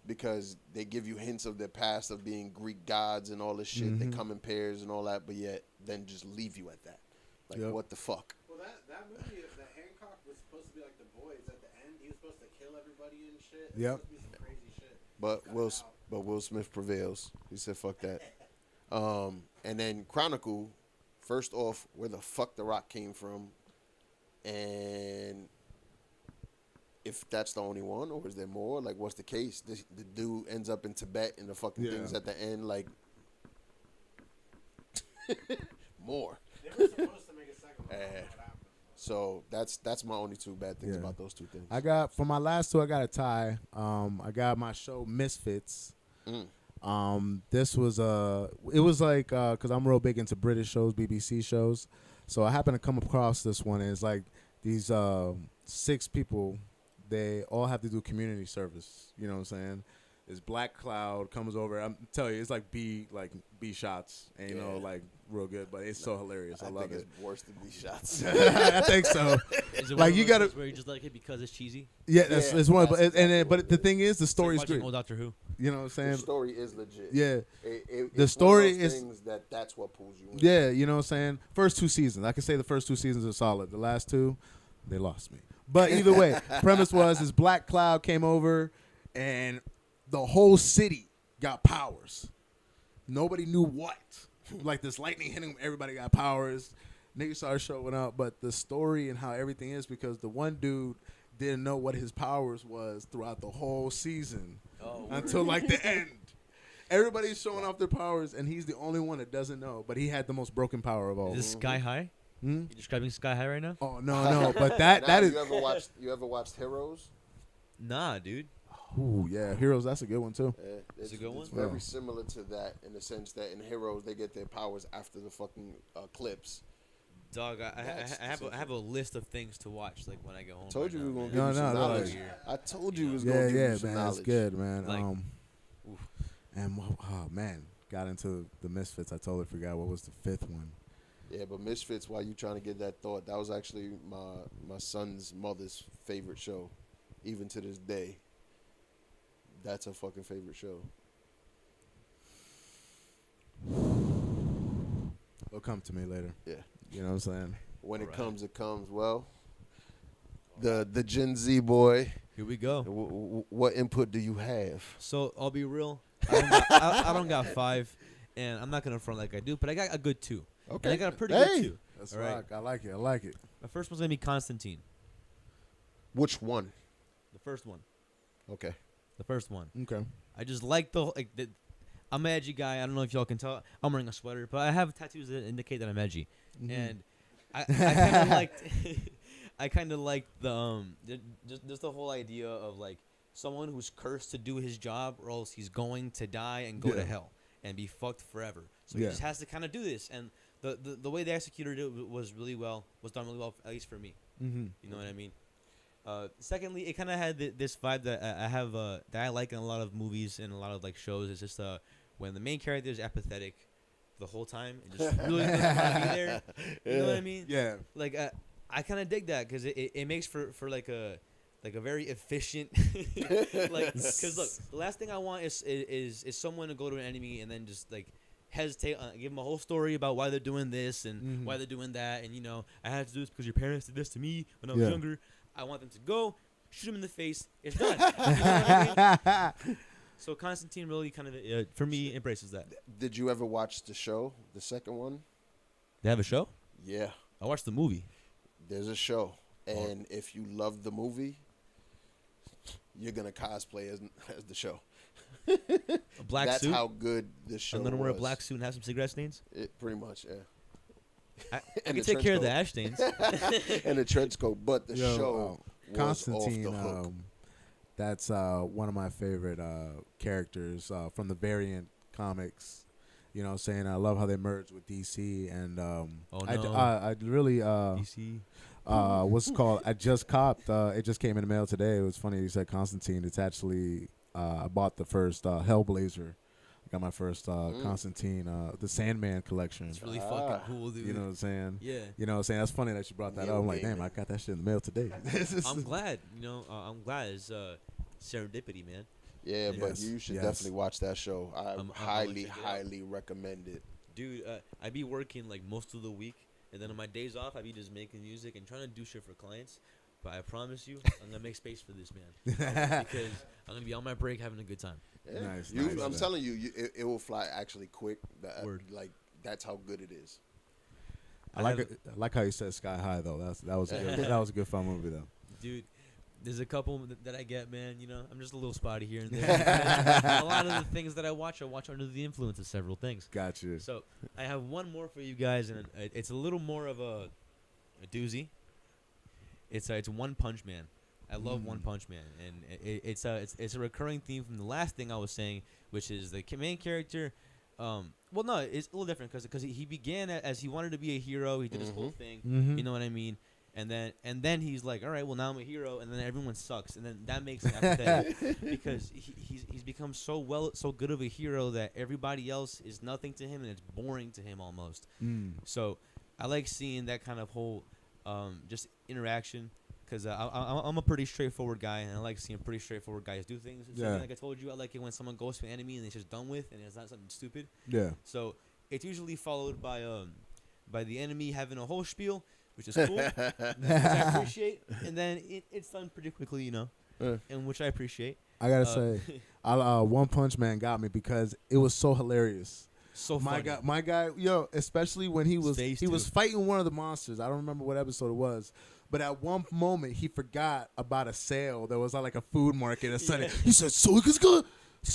Because they give you hints of their past of being Greek gods and all this shit. Mm-hmm. They come in pairs and all that, but yet then just leave you at that. Like, what the fuck? Well, that movie, the Hancock was supposed to be like The Boys at the end. buddy and shit. Yep. Be some crazy shit. But Will Smith prevails. He said, "Fuck that." And then Chronicle. First off, where the fuck The Rock came from, and if that's the only one, or is there more? Like, what's the case? The dude ends up in Tibet, and the fucking things at the end, like, more. They were supposed to make a second one. So that's my only two bad things about those two things. I got for my last two, I got a tie. I got my show Misfits. This was it was like because I'm real big into British shows, BBC shows. So I happened to come across this one. And it's like these 6 people. They all have to do community service. You know what I'm saying? This black cloud comes over. I'm telling you, it's like B shots. And you know, like real good, but it's so hilarious. I love think it. It's worse than B shots. I think so. Is it Like, one you of those gotta- things where you just like it because it's cheesy? Yeah, it's one. But that's but the thing is, the It's like story's watching great. old Doctor Who. You know what I'm saying? The story is legit. Yeah. It's The story one of those is- things that's what pulls you in. Yeah, you know what I'm saying? First 2 seasons. I can say the first 2 seasons are solid. The last 2, they lost me. But either way, premise was this black cloud came over and the whole city got powers. Nobody knew what. Like this lightning hitting, everybody got powers. Niggas started showing up. But the story and how everything is, because the one dude didn't know what his powers was throughout the whole season until like the end. Everybody's showing off their powers, and he's the only one that doesn't know. But he had the most broken power of all. Is this Sky High? Hmm? You describing Sky High right now? Oh no! But that Now, is. you ever watched Heroes? Nah, dude. Ooh, yeah, Heroes. That's a good one too. It's a good one? It's very Yeah. similar to that in the sense that in Heroes they get their powers after the fucking clips. Dog, I That's have a list of things to watch like when I get home. Told right you now, we were gonna man. give No, you some no, knowledge. like- I told you we was Yeah, gonna give yeah, you some man, knowledge. it's good, man. Like, And oh man, got into the Misfits. I totally forgot what was the 5th one. Yeah, but Misfits, while you trying to get that thought, that was actually my son's mother's favorite show, even to this day. That's her fucking favorite show. It'll come to me later. Yeah. You know what I'm saying? When it Alright. comes, it comes. Well, the Gen Z boy, Here we go. what input do you have? So I'll be real. I don't got 5, and I'm not gonna front like I do, but I got a good 2. Okay. And I got a pretty Hey! good 2. That's All right. rock. I like it. I like it. My first one's gonna be Constantine. Which one? The first one. Okay. The first one. Okay. I just like the I'm an edgy guy. I don't know if y'all can tell. I'm wearing a sweater, but I have tattoos that indicate that I'm edgy, and I kind of liked. I kind of like just the whole idea of like someone who's cursed to do his job, or else he's going to die and go to Yeah. hell and be fucked forever. So Yeah. he just has to kind of do this, and the way they executed it was done really well, at least for me. Mm-hmm. You know what I mean? Secondly, it kind of had this vibe that I have that I like in a lot of movies and a lot of like shows. It's just when the main character is apathetic the whole time and just really doesn't want to be there. You know what I mean? Yeah. Like I kind of dig that because it makes for like a very efficient like because look, the last thing I want is someone to go to an enemy and then just like hesitate, give them a whole story about why they're doing this and why they're doing that, and you know I had to do this because your parents did this to me when I was younger. I want them to go, shoot him in the face. It's done. You know what I mean? So Constantine really kind of, for me, embraces that. Did you ever watch the show, the second one? They have a show? Yeah. I watched the movie. There's a show. And if you love the movie, you're going to cosplay as the show. A black That's suit. how good the show I'm gonna wear a was. black suit and have some cigarette stains. Pretty much, yeah. I And can the take care of the trench ash stains. And a trench coat. But the show was Constantine. off the hook. That's one of my favorite characters from the variant comics. You know what I'm saying? I love how they merged with DC. And Oh, I no. really, DC. what's it called? I just copped. It just came in the mail today. It was funny you said Constantine. It's actually, I bought the first Hellblazer. I got my first Constantine, the Sandman collection. It's really fucking cool, dude. You know what I'm saying? Yeah. You know what I'm saying? That's funny that you brought that Neo up. I'm like, Gaiman. damn, I got that shit in the mail today. I'm glad. You know, I'm glad it's serendipity, man. Yeah, but Yes, you should yes. definitely watch that show. I I'm gonna highly, check it out. highly recommend it. Dude, I be working like most of the week, and then on my days off, I be just making music and trying to do shit for clients. but I promise you, I'm gonna make space for this man because I'm gonna be on my break having a good time. Yeah. Nice, I'm nice. telling you, it will fly actually quick. Word. Like that's how good it is. I like how you said Sky High though. That was a good fun movie though. Dude, there's a couple that I get, man. You know, I'm just a little spotty here and there. A lot of the things that I watch under the influence of several things. Gotcha. So I have one more for you guys, and it's a little more of a doozy. It's One Punch Man. I love One Punch Man, and it's a recurring theme from the last thing I was saying, which is the main character. Well, no, it's a little different because he began as he wanted to be a hero. He did his whole thing. Mhm. You know what I mean? And then he's like, all right, well now I'm a hero, and then everyone sucks, and then that makes him apathetic because he's become so good of a hero that everybody else is nothing to him, and it's boring to him almost. So I like seeing that kind of whole just interaction. Because I'm a pretty straightforward guy, and I like seeing pretty straightforward guys do things. Yeah. Like I told you, I like it when someone goes to an enemy and it's just done with, and it's not something stupid. Yeah. So it's usually followed by the enemy having a whole spiel, which is cool, which I appreciate, and then it's done pretty quickly, you know, and which I appreciate. I gotta say, One Punch Man got me because it was so hilarious. So funny. My guy, yo, especially when he was Space, was fighting one of the monsters. I don't remember what episode it was, but at one moment he forgot about a sale. There was like a food market. And suddenly he said, "So it's good."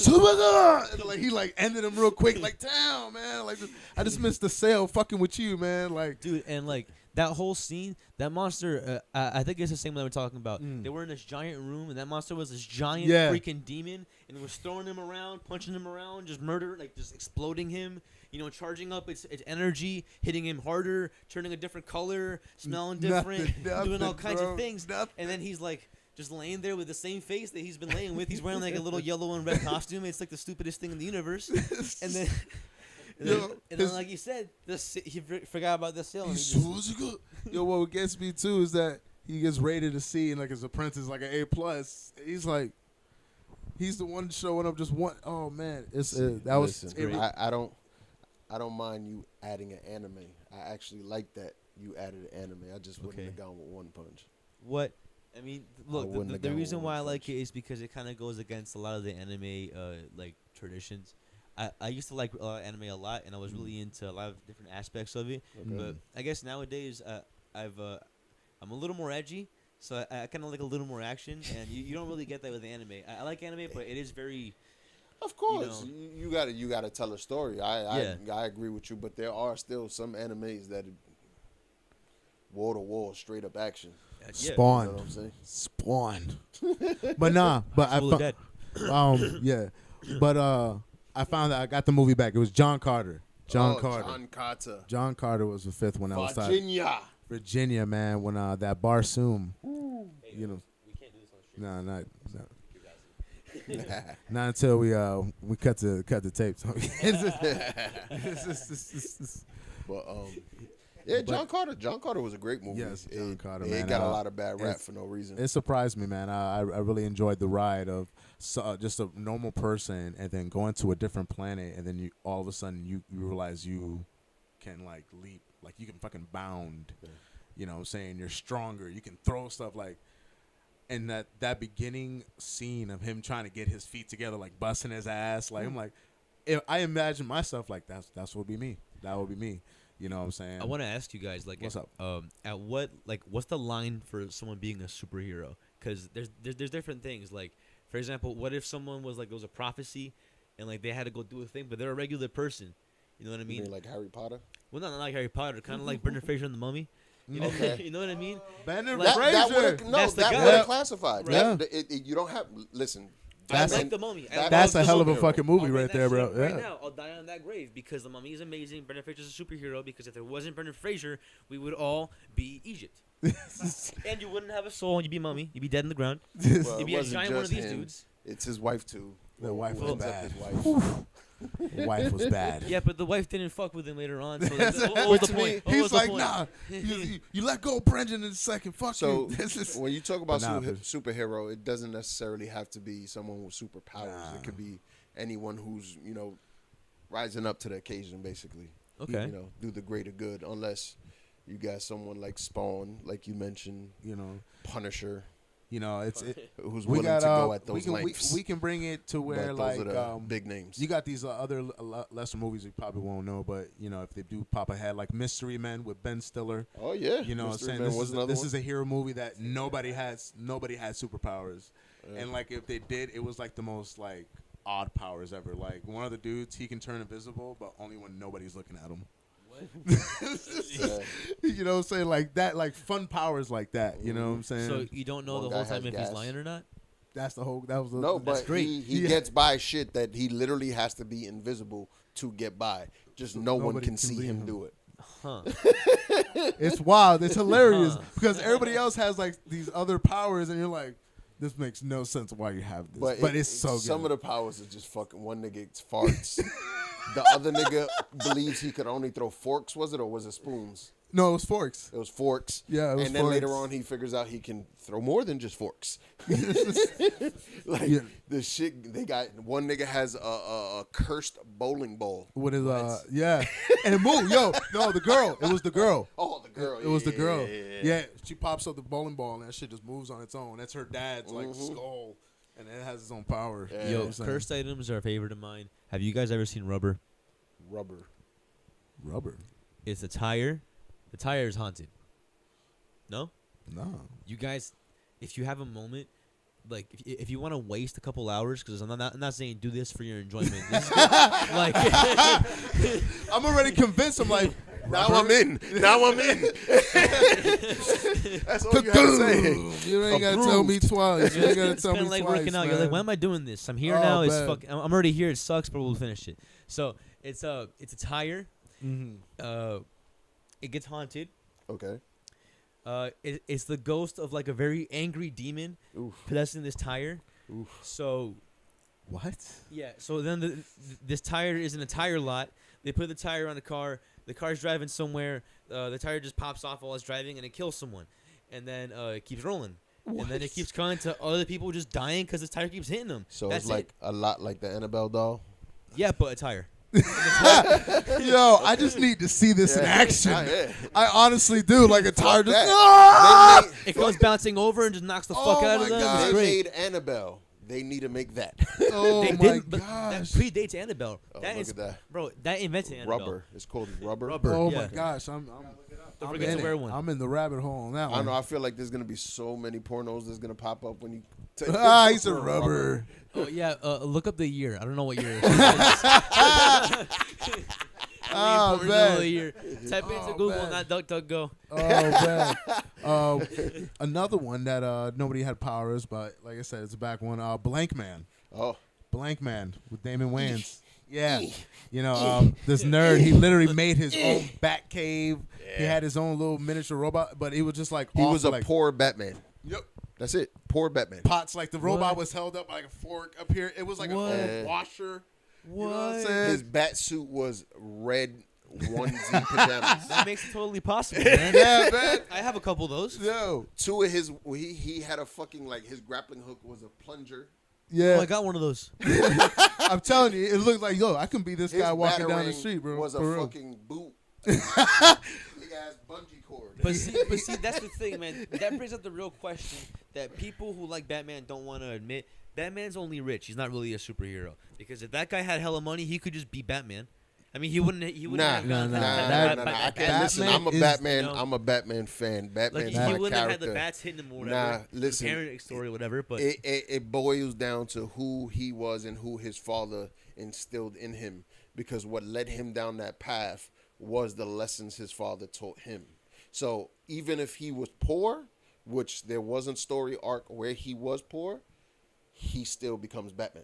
And like he like ended him real quick. Like, damn, man. Like, I just missed the sale. Fucking with you, man. Like, dude, and like that whole scene, that monster. I think it's the same one we're talking about. They were in this giant room, and that monster was this giant freaking demon, and it was throwing him around, punching him around, just just exploding him. You know, charging up its energy, hitting him harder, turning a different color, smelling different, doing all kinds of things. And then he's like just laying there with the same face that he's been laying with. He's wearing like a little yellow and red costume. It's like the stupidest thing in the universe. And then, like you said, he forgot about the sale. Yo, what gets me too is that he gets rated a C and like his apprentice like an A+. He's like, he's the one showing up just one. Oh man, I don't mind you adding an anime. I actually like that you added an anime. I just wouldn't have gone with One Punch. What? I mean, look, the reason why I like it is because it kind of goes against a lot of the anime like traditions. I used to like anime a lot, and I was really into a lot of different aspects of it. Okay. But I guess nowadays I'm a little more edgy, so I kind of like a little more action, and you don't really get that with anime. I like anime, but it is very. Of course, you gotta tell a story. I agree with you, but there are still some animes that wall to wall straight up action. Spawned, you know what I'm saying? Spawned. But nah, but I found that I got the movie back. It was John Carter. John Carter was the fifth one outside. Virginia, man. When that Barsoom, you know. We can't do this on stream. No. Not until we cut the tapes. But John Carter was a great movie. Yes, John Carter, man. It got a lot of bad rap for no reason. It surprised me, man. I really enjoyed the ride of just a normal person and then going to a different planet, and then you all of a sudden you realize you can like leap, like you can fucking bound. Yeah. You know what I'm saying? You're stronger. You can throw stuff like. And that beginning scene of him trying to get his feet together, like busting his ass, like I'm like, if I imagine myself like that's what would be me. That would be me. You know what I'm saying? I want to ask you guys, like, what's up? What's the line for someone being a superhero? Because there's different things. Like, for example, what if someone was like, there was a prophecy, and like they had to go do a thing, but they're a regular person. You know what I mean? You mean like Harry Potter? Well, not like Harry Potter. Kind of like Brendan Fraser in The Mummy. You know, okay. You know what I mean? Brendan Fraser. That would have classified. Yeah. You don't have. Listen. That's like The Mummy. That's a hell of a fucking movie right there, bro. Right now, I'll die on that grave because The Mummy is amazing. Brendan Fraser's a superhero because if there wasn't Brendan Fraser, we would all be Egypt. And you wouldn't have a soul and you'd be Mummy. You'd be dead in the ground. Well, you'd be a giant one of these dudes. It's his wife, too. The wife was bad. His wife. The wife was bad. Yeah, but the wife didn't fuck with him later on. So what was the point? He's like, nah. You let go of Brendan in a second. Fuck you. So when you talk about superhero, it doesn't necessarily have to be someone with superpowers. Nah. It could be anyone who's, rising up to the occasion, basically. Okay. Do the greater good, unless, You got someone like Spawn, like you mentioned. You know, Punisher. you know, Who's we willing got to go at those we can, lengths. we can bring it to where but those like are the big names. you got these other lesser movies you probably won't know, but you know if they do pop ahead, like Mystery Men with Ben Stiller. Oh yeah, You know what I'm saying? This is a hero movie that nobody had superpowers. Yeah. And like if they did, it was like the most like odd powers ever. Like one of the dudes, he can turn invisible, but only when nobody's looking at him. Yeah. You know what I'm saying? Like that, like fun powers like that. You know what I'm saying? So you don't know One the guy whole has time if he's gas. lying or not? that's the whole. That was the, No, that's but great. he gets by shit that he literally has to be invisible to get by. Just no one nobody can can see read him him. do it. Huh. It's wild. It's hilarious Huh. because everybody else has like these other powers, and you're like, this makes no sense why you have this. But it's so good. Some of the powers is just fucking. One nigga farts. The other nigga believes he could only throw forks. Was it or was it spoons? No, it was forks. It was forks. Yeah, it was and then later forks. on he figures out he can throw more than just forks. Like Yeah. the shit they got. One nigga has a cursed bowling ball. What is yeah, and it moved. Yo, no, the girl. It was the girl. Oh, the girl. It was the girl. Yeah. Yeah, she pops up the bowling ball and that shit just moves on its own. That's her dad's like Mhm. skull, and it has its own power. Yeah. You know what Yo, I'm saying? cursed items are a favorite of mine. Have you guys ever seen Rubber? Rubber. Rubber. It's a tire. The tire is haunted. No? No. You guys, if you have a moment, like if you want to waste a couple hours, because I'm not saying do this for your enjoyment. This is like I'm already convinced. I'm like, Now I'm in. Now I'm in. That's all you have to say. you ain't gotta tell me twice. You ain't gotta it's tell kind me of like twice. working out. Man. You're like, why am I doing this? I'm here Oh, now. It's man. fucking. I'm already here. It sucks, but we'll finish it. So it's a tire. Mhm. It gets haunted. Okay. It's the ghost of like a very angry demon Oof. possessing this tire. Oof. So What? yeah. So then this tire is in a tire lot. They put the tire on the car. The car's driving somewhere. The tire just pops off while it's driving, and it kills someone. And then it keeps rolling. And then it keeps going to other people just dying because the tire keeps hitting them. So That's it's like a lot like the Annabelle doll. Yeah, but a tire. Yo, I just need to see this in action. Yeah. I honestly do. Like a tire just. that. Ah! They It goes bouncing over and just knocks the Oh fuck out of my them. God. It's They great. made Annabelle. They need to make that. Oh They my didn't, but that gosh. predates Annabelle. Oh, That look is, at that. bro. That invented Annabelle. Rubber. It's called rubber. Rubber. Oh Yeah. my gosh. I'm forget to in wear it. one. I'm in the rabbit hole on that I one. know. I feel like there's gonna be so many pornos that's gonna pop up when you. Take He's a rubber. Oh yeah. Look up the year. I don't know what year. Oh, Porno man. of the year. Type into Oh, Google, man. not DuckDuckGo. Oh man. Another one that nobody had powers, but like I said, it's a back one. Blank Man. Oh. Blank Man with Damon Wayans. Yeah. You know, this nerd, he literally made his own bat cave. He had his own little miniature robot, but he was just like He was a like, poor Batman. Yep. That's it. Poor Batman. Pots like the robot What? was held up like a fork up here. It was like What? an old washer. What? You know what I'm saying? His bat suit was red onesie pajamas. That makes it totally possible, man. Yeah, man. I have a couple of those. Yo. Two of his, he had a fucking like his grappling hook was a plunger. Yeah. Oh, I got one of those. I'm telling you, it looked like, yo, I can be this His guy walking down the batarang street, bro. Was a For real. fucking boot. Big ass bungee cord. But see, that's the thing, man. That brings up the real question that people who like Batman don't want to admit. Batman's only rich. He's not really a superhero. Because if that guy had hella money, he could just be Batman. I mean, he wouldn't. Nah, have nah, gone- nah. I can't listen. Batman I'm a is- Batman. you know, I'm a Batman fan. Like Batman's he my wouldn't have had character. the bats hitting him or whatever. Nah, listen. The parent story or whatever. But It boils down to who he was and who his father instilled in him. Because what led him down that path was the lessons his father taught him. So even if he was poor, which there wasn't story arc where he was poor, he still becomes Batman.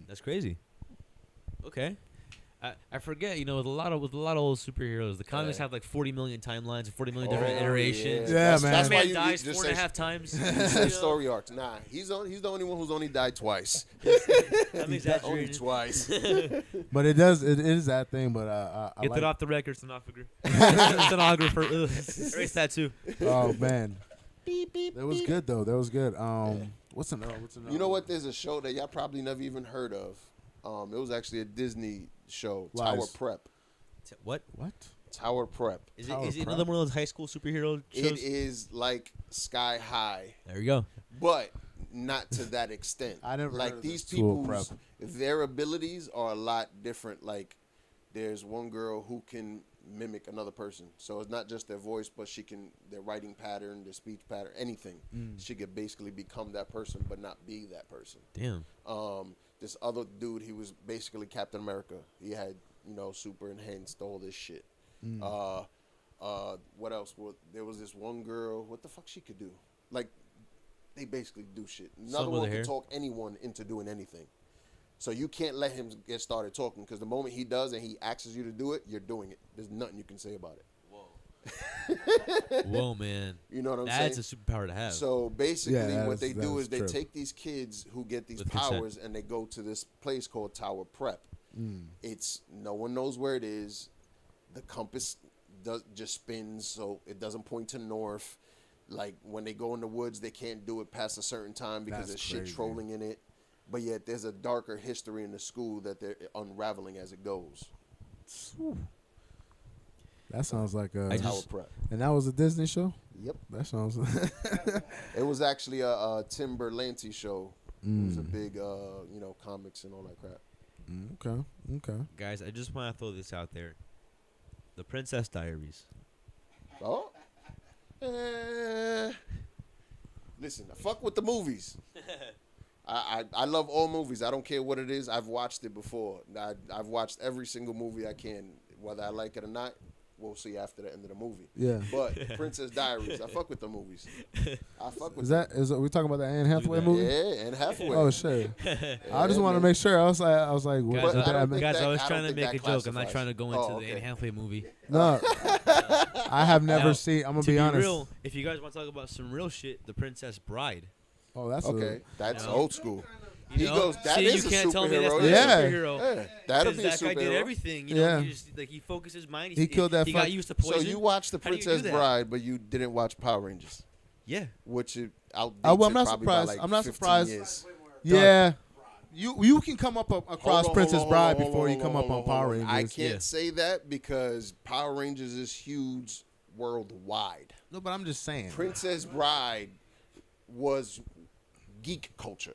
that's crazy. Okay. I forget, you know, with a lot of old superheroes, the comics have like 40 million timelines and 40 million different iterations. Yeah, man. That's why Batman you dies just 4.5 times. You say story arcs. Nah, he's the only one who's only died twice. I'm Only exaggerating. twice. But it is that thing, but I Get like, that off the record, stenographer. Stenographer. Ugh. Erase that too. oh man. That was good though. That was good. What's another? You know what? There's a show that y'all probably never even heard of. It was actually a Disney show, Lies. Tower Prep. What? What? Tower Prep. Is Tower it Prep. another one of those high school superhero shows? It is like Sky High, There you go. but not to that extent. I never heard like of these this. Tour people's Prep. their abilities are a lot different. Like there's one girl who can mimic another person, so it's not just their voice, but she can their writing pattern, their speech pattern, anything. She could basically become that person, but not be that person. Damn. This other dude, he was basically Captain America. He had super enhanced all this shit. What else? Well, there was this one girl. What the fuck she could do? Like, they basically do shit. Another one could talk anyone into doing anything. So you can't let him get started talking, because the moment he does and he asks you to do it, you're doing it. There's nothing you can say about it. Whoa, man. You know what I'm saying? That's a superpower to have. So basically, Yeah, what they do that's is they true. take these kids who get these With consent. powers and they go to this place called Tower Prep. It's no one knows where it is. The compass just spins, so it doesn't point to north. Like when they go in the woods, they can't do it past a certain time because That's there's shit crazy. trolling in it. But yet there's a darker history in the school that they're unraveling as it goes. That sounds like a Tower Prep. And that was a Disney show. Yep. That sounds. It was actually a Tim Berlanti show. It was a big, comics and all that crap. Okay. Guys, I just want to throw this out there. The Princess Diaries. Oh. Listen, I fuck with the movies. I love all movies. I don't care what it is. I've watched it before. I've watched every single movie I can. Whether I like it or not, we'll see after the end of the movie. Yeah. But Princess Diaries, I fuck with the movies. I fuck with Is we talking about the Anne Hathaway movie? Yeah, and Hathaway. Oh shit! I just want to man. make sure. I was like, what? But I don't think Guys, I was I trying don't to think make a that joke. I'm not classifies. trying to go into Oh, the okay. Anne Hathaway movie. No, I have never Now, seen. I'm gonna To be be honest. real, if you guys want to talk about some real shit, The Princess Bride. Oh, that's Okay, that's No. old school. You He know? goes, that See, is you a can't tell me that's superhero. not Yeah. a superhero. Yeah, that'll Because be a that guy did superhero. everything. Yeah. He focused his mind. He killed that He fuck- got used to So poison. you watched The How do you do Princess that? Bride, but you didn't watch Power Rangers, Yeah. which it outdates well, I'm it not probably by surprised. like I'm not 15 surprised. years. Yeah, you can come up across Hold Princess on, Bride hold on, before you hold come on, up hold on Power on. Rangers. I can't Yeah. say that because Power Rangers is huge worldwide. No, but I'm just saying. Princess Bride was geek culture,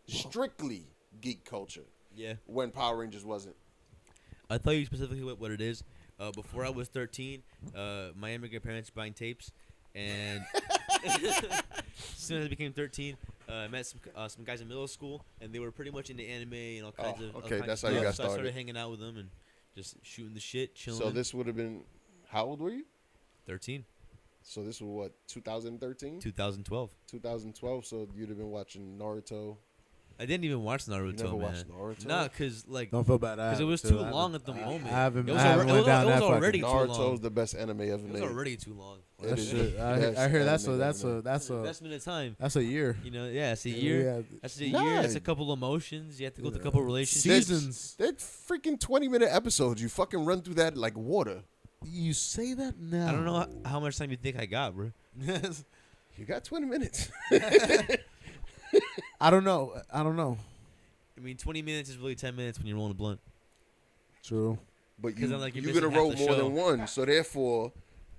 strictly geek culture, Yeah. when Power Rangers wasn't. I'll tell you specifically what it is. Before I was 13, my immigrant parents buying tapes, and as soon as I became 13, I met some guys in middle school, and they were pretty much into anime and all kinds of. all okay, kinds that's of how you stuff. got So I started started. hanging out with them and just shooting the shit, chilling. So this would have been, how old were you? 13, So this was what, 2013? 2012. 2012, so you'd have been watching Naruto. I didn't even watch Naruto, You never man. watched Naruto? Nah, cause like, Don't feel bad. because it was too long at the moment. I haven't. It was I haven't alre- went down it was that fucking- already too long. Naruto's the best anime ever It was made. already too long. It That is shit, the I best hear anime that's ever made. a Investment of time. that's a year. You know, yeah, it's a year. Yeah. That's a Nah. year. It's a couple emotions. You have to go through a couple relationships. Seasons. They're freaking 20-minute episodes. You fucking run through that like water. You say that now. I don't know how much time you think I got, bro. You got 20 minutes. I don't know. I mean, 20 minutes is really 10 minutes when you're rolling a blunt. True. But 'Cause then, like, you're you're going to missing roll half the more show. than one. So therefore,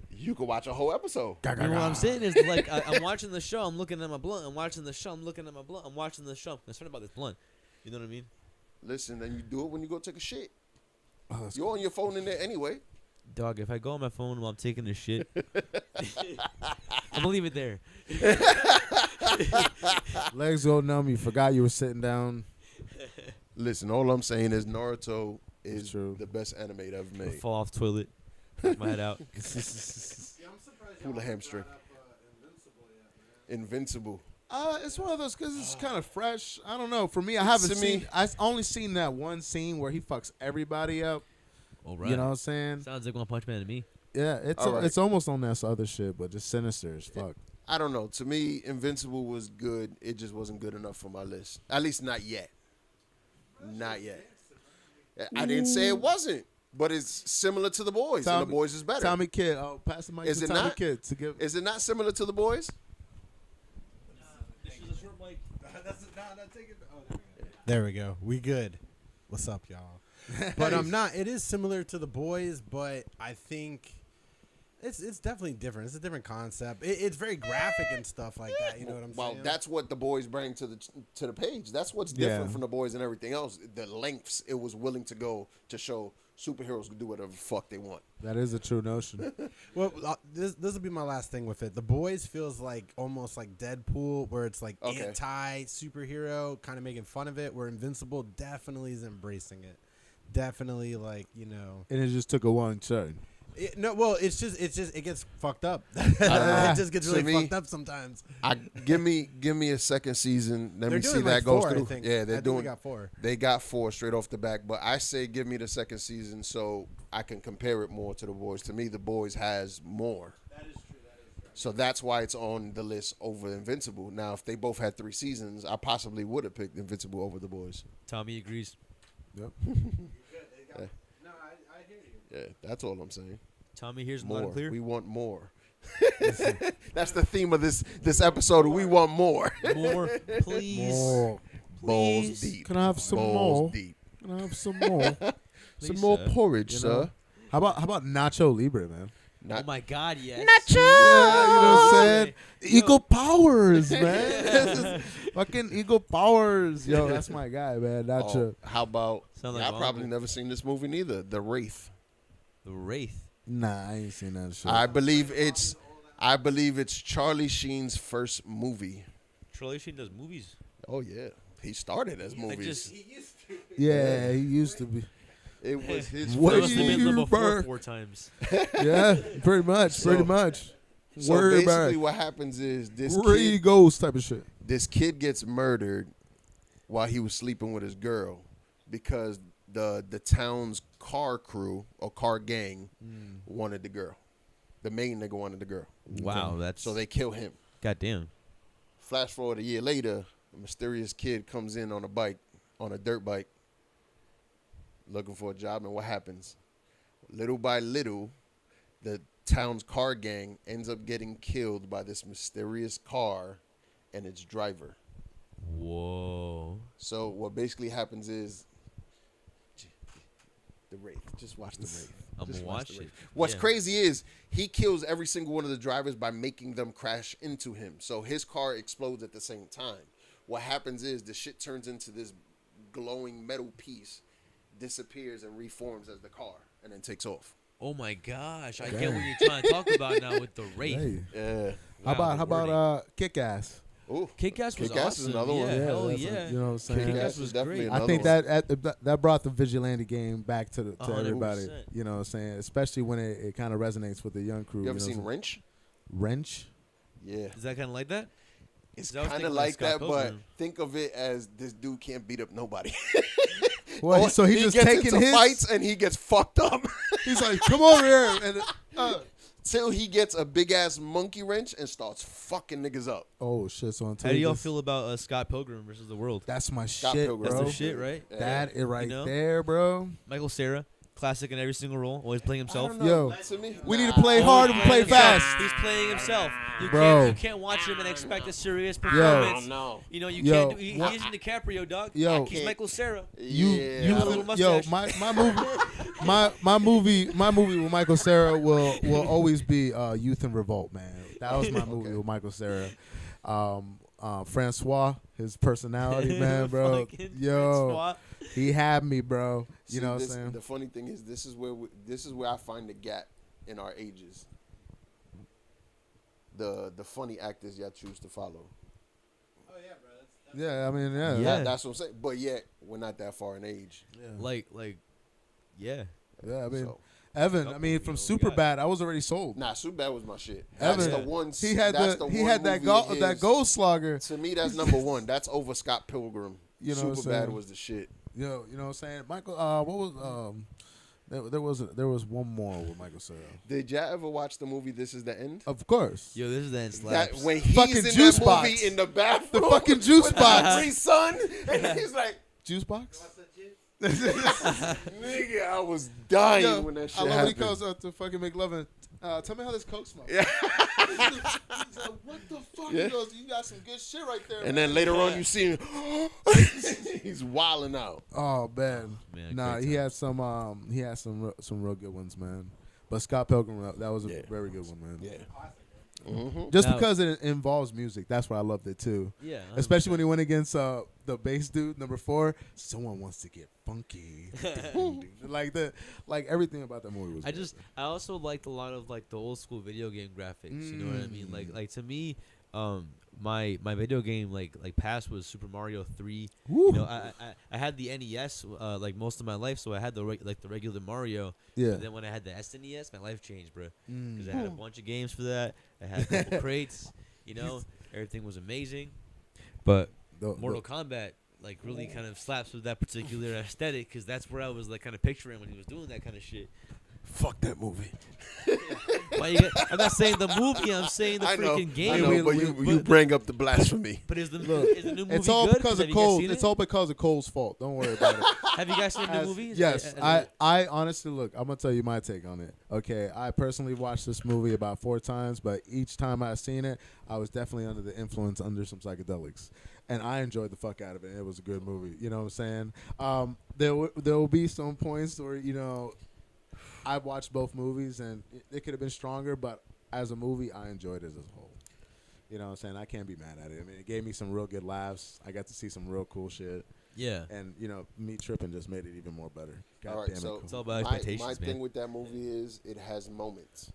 you could watch a whole episode. You know what I'm saying is, like, I'm watching the show. I'm looking at my blunt. I'm watching the show. I'm looking at my blunt. I'm watching the show. Let's talk about this blunt. You know what I mean? Listen, then you do it when you go take a shit. Oh, that's You're on your phone in there anyway. Dog, if I go on my phone while I'm taking a shit, I'm going to leave it there. Legs go numb. You forgot you were sitting down. Listen, all I'm saying is Naruto is true. the best anime ever I'll made. fall off the toilet. Push my head out. Pull a hamstring. Invincible. It's one of those because it's kind of fresh. I don't know. For me, I haven't To seen. me- I've only seen that one scene where he fucks everybody up. All right. You know what I'm saying? Sounds like One Punch Man to me. Yeah, All right. it's almost on that other shit, but just sinister as fuck. I don't know. To me, Invincible was good. It just wasn't good enough for my list. At least not yet. Not yet. I didn't say it wasn't, but it's similar to The Boys, and The Boys is better. Tommy Kid. Oh, pass the mic Is to it Tommy not? Kid to give. Is it not similar to The Boys? There we go. We good. What's up, y'all? But I'm not. It is similar to The Boys, but I think it's definitely different. It's a different concept. It's very graphic and stuff like that. You know what I'm saying? Well, that's what The Boys bring to the page. That's what's different from The Boys and everything else. The lengths it was willing to go to show superheroes can do whatever the fuck they want. That is a true notion. Well, this will be my last thing with it. The Boys feels like almost like Deadpool, where it's like anti-superhero, kind of making fun of it, where Invincible definitely is embracing it. Definitely, like, you know. And it just took a one turn. It gets fucked up. It just gets really fucked up sometimes. Give me a second season. Let me see doing that like goes 4, through. I think. Yeah, they're doing. They got 4. They got 4 straight off the back. But I say give me the second season so I can compare it more to The Boys. To me, The Boys has more. That is true. So that's why it's on the list over Invincible. Now, if they both had 3 seasons, I possibly would have picked Invincible over The Boys. Tommy agrees. Yep. No, I hear you. Yeah, that's all I'm saying. Tommy here's loud More. and clear. We want more. That's the theme of this episode. We want more. More, please. More. Balls Please. deep. Can I have some Balls more? deep. Can I have some more? Some Please, more sir. porridge, You sir. know? How about Nacho Libre, man? Oh my God, yes. Yeah, you know what I'm saying? Yo. Eagle powers, man. Fucking Eagle powers. Yo, that's my guy, man. Nacho. Oh, how about? Sound like I've probably Uncle. never seen this movie neither. The Wraith. The Wraith. Nah, I ain't seen that shit. I believe it's Charlie Sheen's first movie. Charlie Sheen does movies. Oh yeah, he started as Like movies. just Yeah, he used to be. It was his What What first must have been you number 4 burn? 4 times. Yeah, pretty much. Pretty much. So Word basically, back. what happens is Where he goes type of shit. this kid gets murdered while he was sleeping with his girl because the town's car crew or car gang wanted the girl. The main nigga wanted the girl. Wow, that's So they kill him. goddamn. Flash forward a year later, a mysterious kid comes in on a dirt bike, looking for a job, and what happens? Little by little, the town's car gang ends up getting killed by this mysterious car and its driver. Whoa. So what basically happens is the Wraith. Just watch the Wraith. I'm Just gonna watch watch The it. Wraith. What's Yeah. crazy is he kills every single one of the drivers by making them crash into him. So his car explodes at the same time. What happens is the shit turns into this glowing metal piece, disappears and reforms as the car, and then takes off. Oh my gosh, I get what you're trying to talk about now with the Wraith. Hey. Yeah. Wow, How the wording. about Kick Ass? Ooh. Kick-Ass was Kick-Ass is awesome. another one. Yeah, Yeah, hell that's yeah. you know what I'm saying? Kick-Ass was definitely great. I think another one. that brought the vigilante game back to 100%. everybody. You know what I'm saying? Especially when it kind of resonates with the young crew. You ever know seen what I'm Wrench? saying? Wrench? Yeah. Is that kind of like that? It's I was kind thinking of like like Scott that, but Pilgrim. think of it as this dude can't beat up nobody. Well, so he just gets taking into his fights and he gets fucked up. He's like, come over here. And Till he gets a big ass monkey wrench and starts fucking niggas up. oh shit! So until How do he y'all just- feel about Scott Pilgrim versus the World? That's my Scott shit, Pilgrim. bro. That's the shit, right? Yeah. That is right know? there, bro. Michael Cera, classic in every single role, always playing I himself. don't know. Yo, To me, we need to nah. play hard and play fast. He's playing himself. Bro. You can't watch him and expect a serious I performance. don't know. You know, you Yo, can't do. He what- isn't DiCaprio, dog. Yo. He's Michael Cera. Yeah. got a little yo, mustache. my movie with Michael Cera will always be Youth in Revolt, man. That was my movie with Michael Cera. Francois, his personality, man, bro. Fucking Yo, Francois. he had me, bro. See, You know what I'm this- saying? The funny thing is, this is where I find the gap in our ages. The funny actors y'all choose to follow. Yeah, I mean, yeah. Yeah. That's what I'm saying. But yet, we're not that far in age. Like, yeah. Yeah, I mean, So, Evan, I mean, from Superbad, I was already sold. nah, Superbad was my shit. That's Evan, the one. he had that's the the he one had that movie of that his- gold slugger. To me, that's number one. That's over Scott Pilgrim. You know what I'm Superbad saying? was the shit. Yo, you know what I'm saying? Michael, what was there was one more with Michael Cera. Did y'all ever watch the movie This Is the End? Of course. Yo, this is then That slaps. when he's Fucking in juice that box. movie in the bathroom, The fucking juice with box. the free son, and he's like, Juice box? "Nigga, I was dying Yo, when that shit I love when he happened." goes up to fucking McLovin. Tell me how this Coke smells. like, what the fuck? Yeah. He goes, you got some good shit right there. And man. then later on, you see him. He's wilding out. Oh man, Man, nah, great he times. had some real good ones, man. But Scott Pilgrim, that was a Yeah. very good one, man. Yeah. Mm-hmm. Just Now- because it involves music, that's why I loved it too. Yeah, Especially when he went against the bass dude, number 4. Someone wants to get funky, like everything about that movie was. I great. also liked a lot of like the old school video game graphics. You know what I mean? Like to me, my video game like past was Super Mario 3. Woo. You know, I had the NES like most of my life, so I had the regular Mario. Yeah. And then when I had the SNES, my life changed, bro. Because I had a bunch of games for that. I had a couple crates. You know, everything was amazing. But Mortal Kombat like really kind of slaps with that particular aesthetic, because that's where I was like kind of picturing when he was doing that kind of shit. Fuck that movie. I'm not saying the movie. I'm saying the I know, freaking game. I know, but you bring up the blasphemy. But is the new movie It's all good? because Have of you guys Cole. seen It's it? all because of Cole's fault. Don't worry about it. Have you guys seen the new movie? Yes, I honestly look. I'm gonna tell you my take on it. Okay, I personally watched this movie about 4 times, but each time I seen it, I was definitely under the influence, under some psychedelics, and I enjoyed the fuck out of it. It was a good movie. You know what I'm saying? There will be some points where I watched both movies and it could have been stronger, but as a movie, I enjoyed it as a whole. You know what I'm saying? I can't be mad at it. I mean, it gave me some real good laughs. I got to see some real cool shit. Yeah. And, me tripping just made it even more better. God All right, damn it. so Cool. It's all about my expectations, thing man. with that movie is it has moments.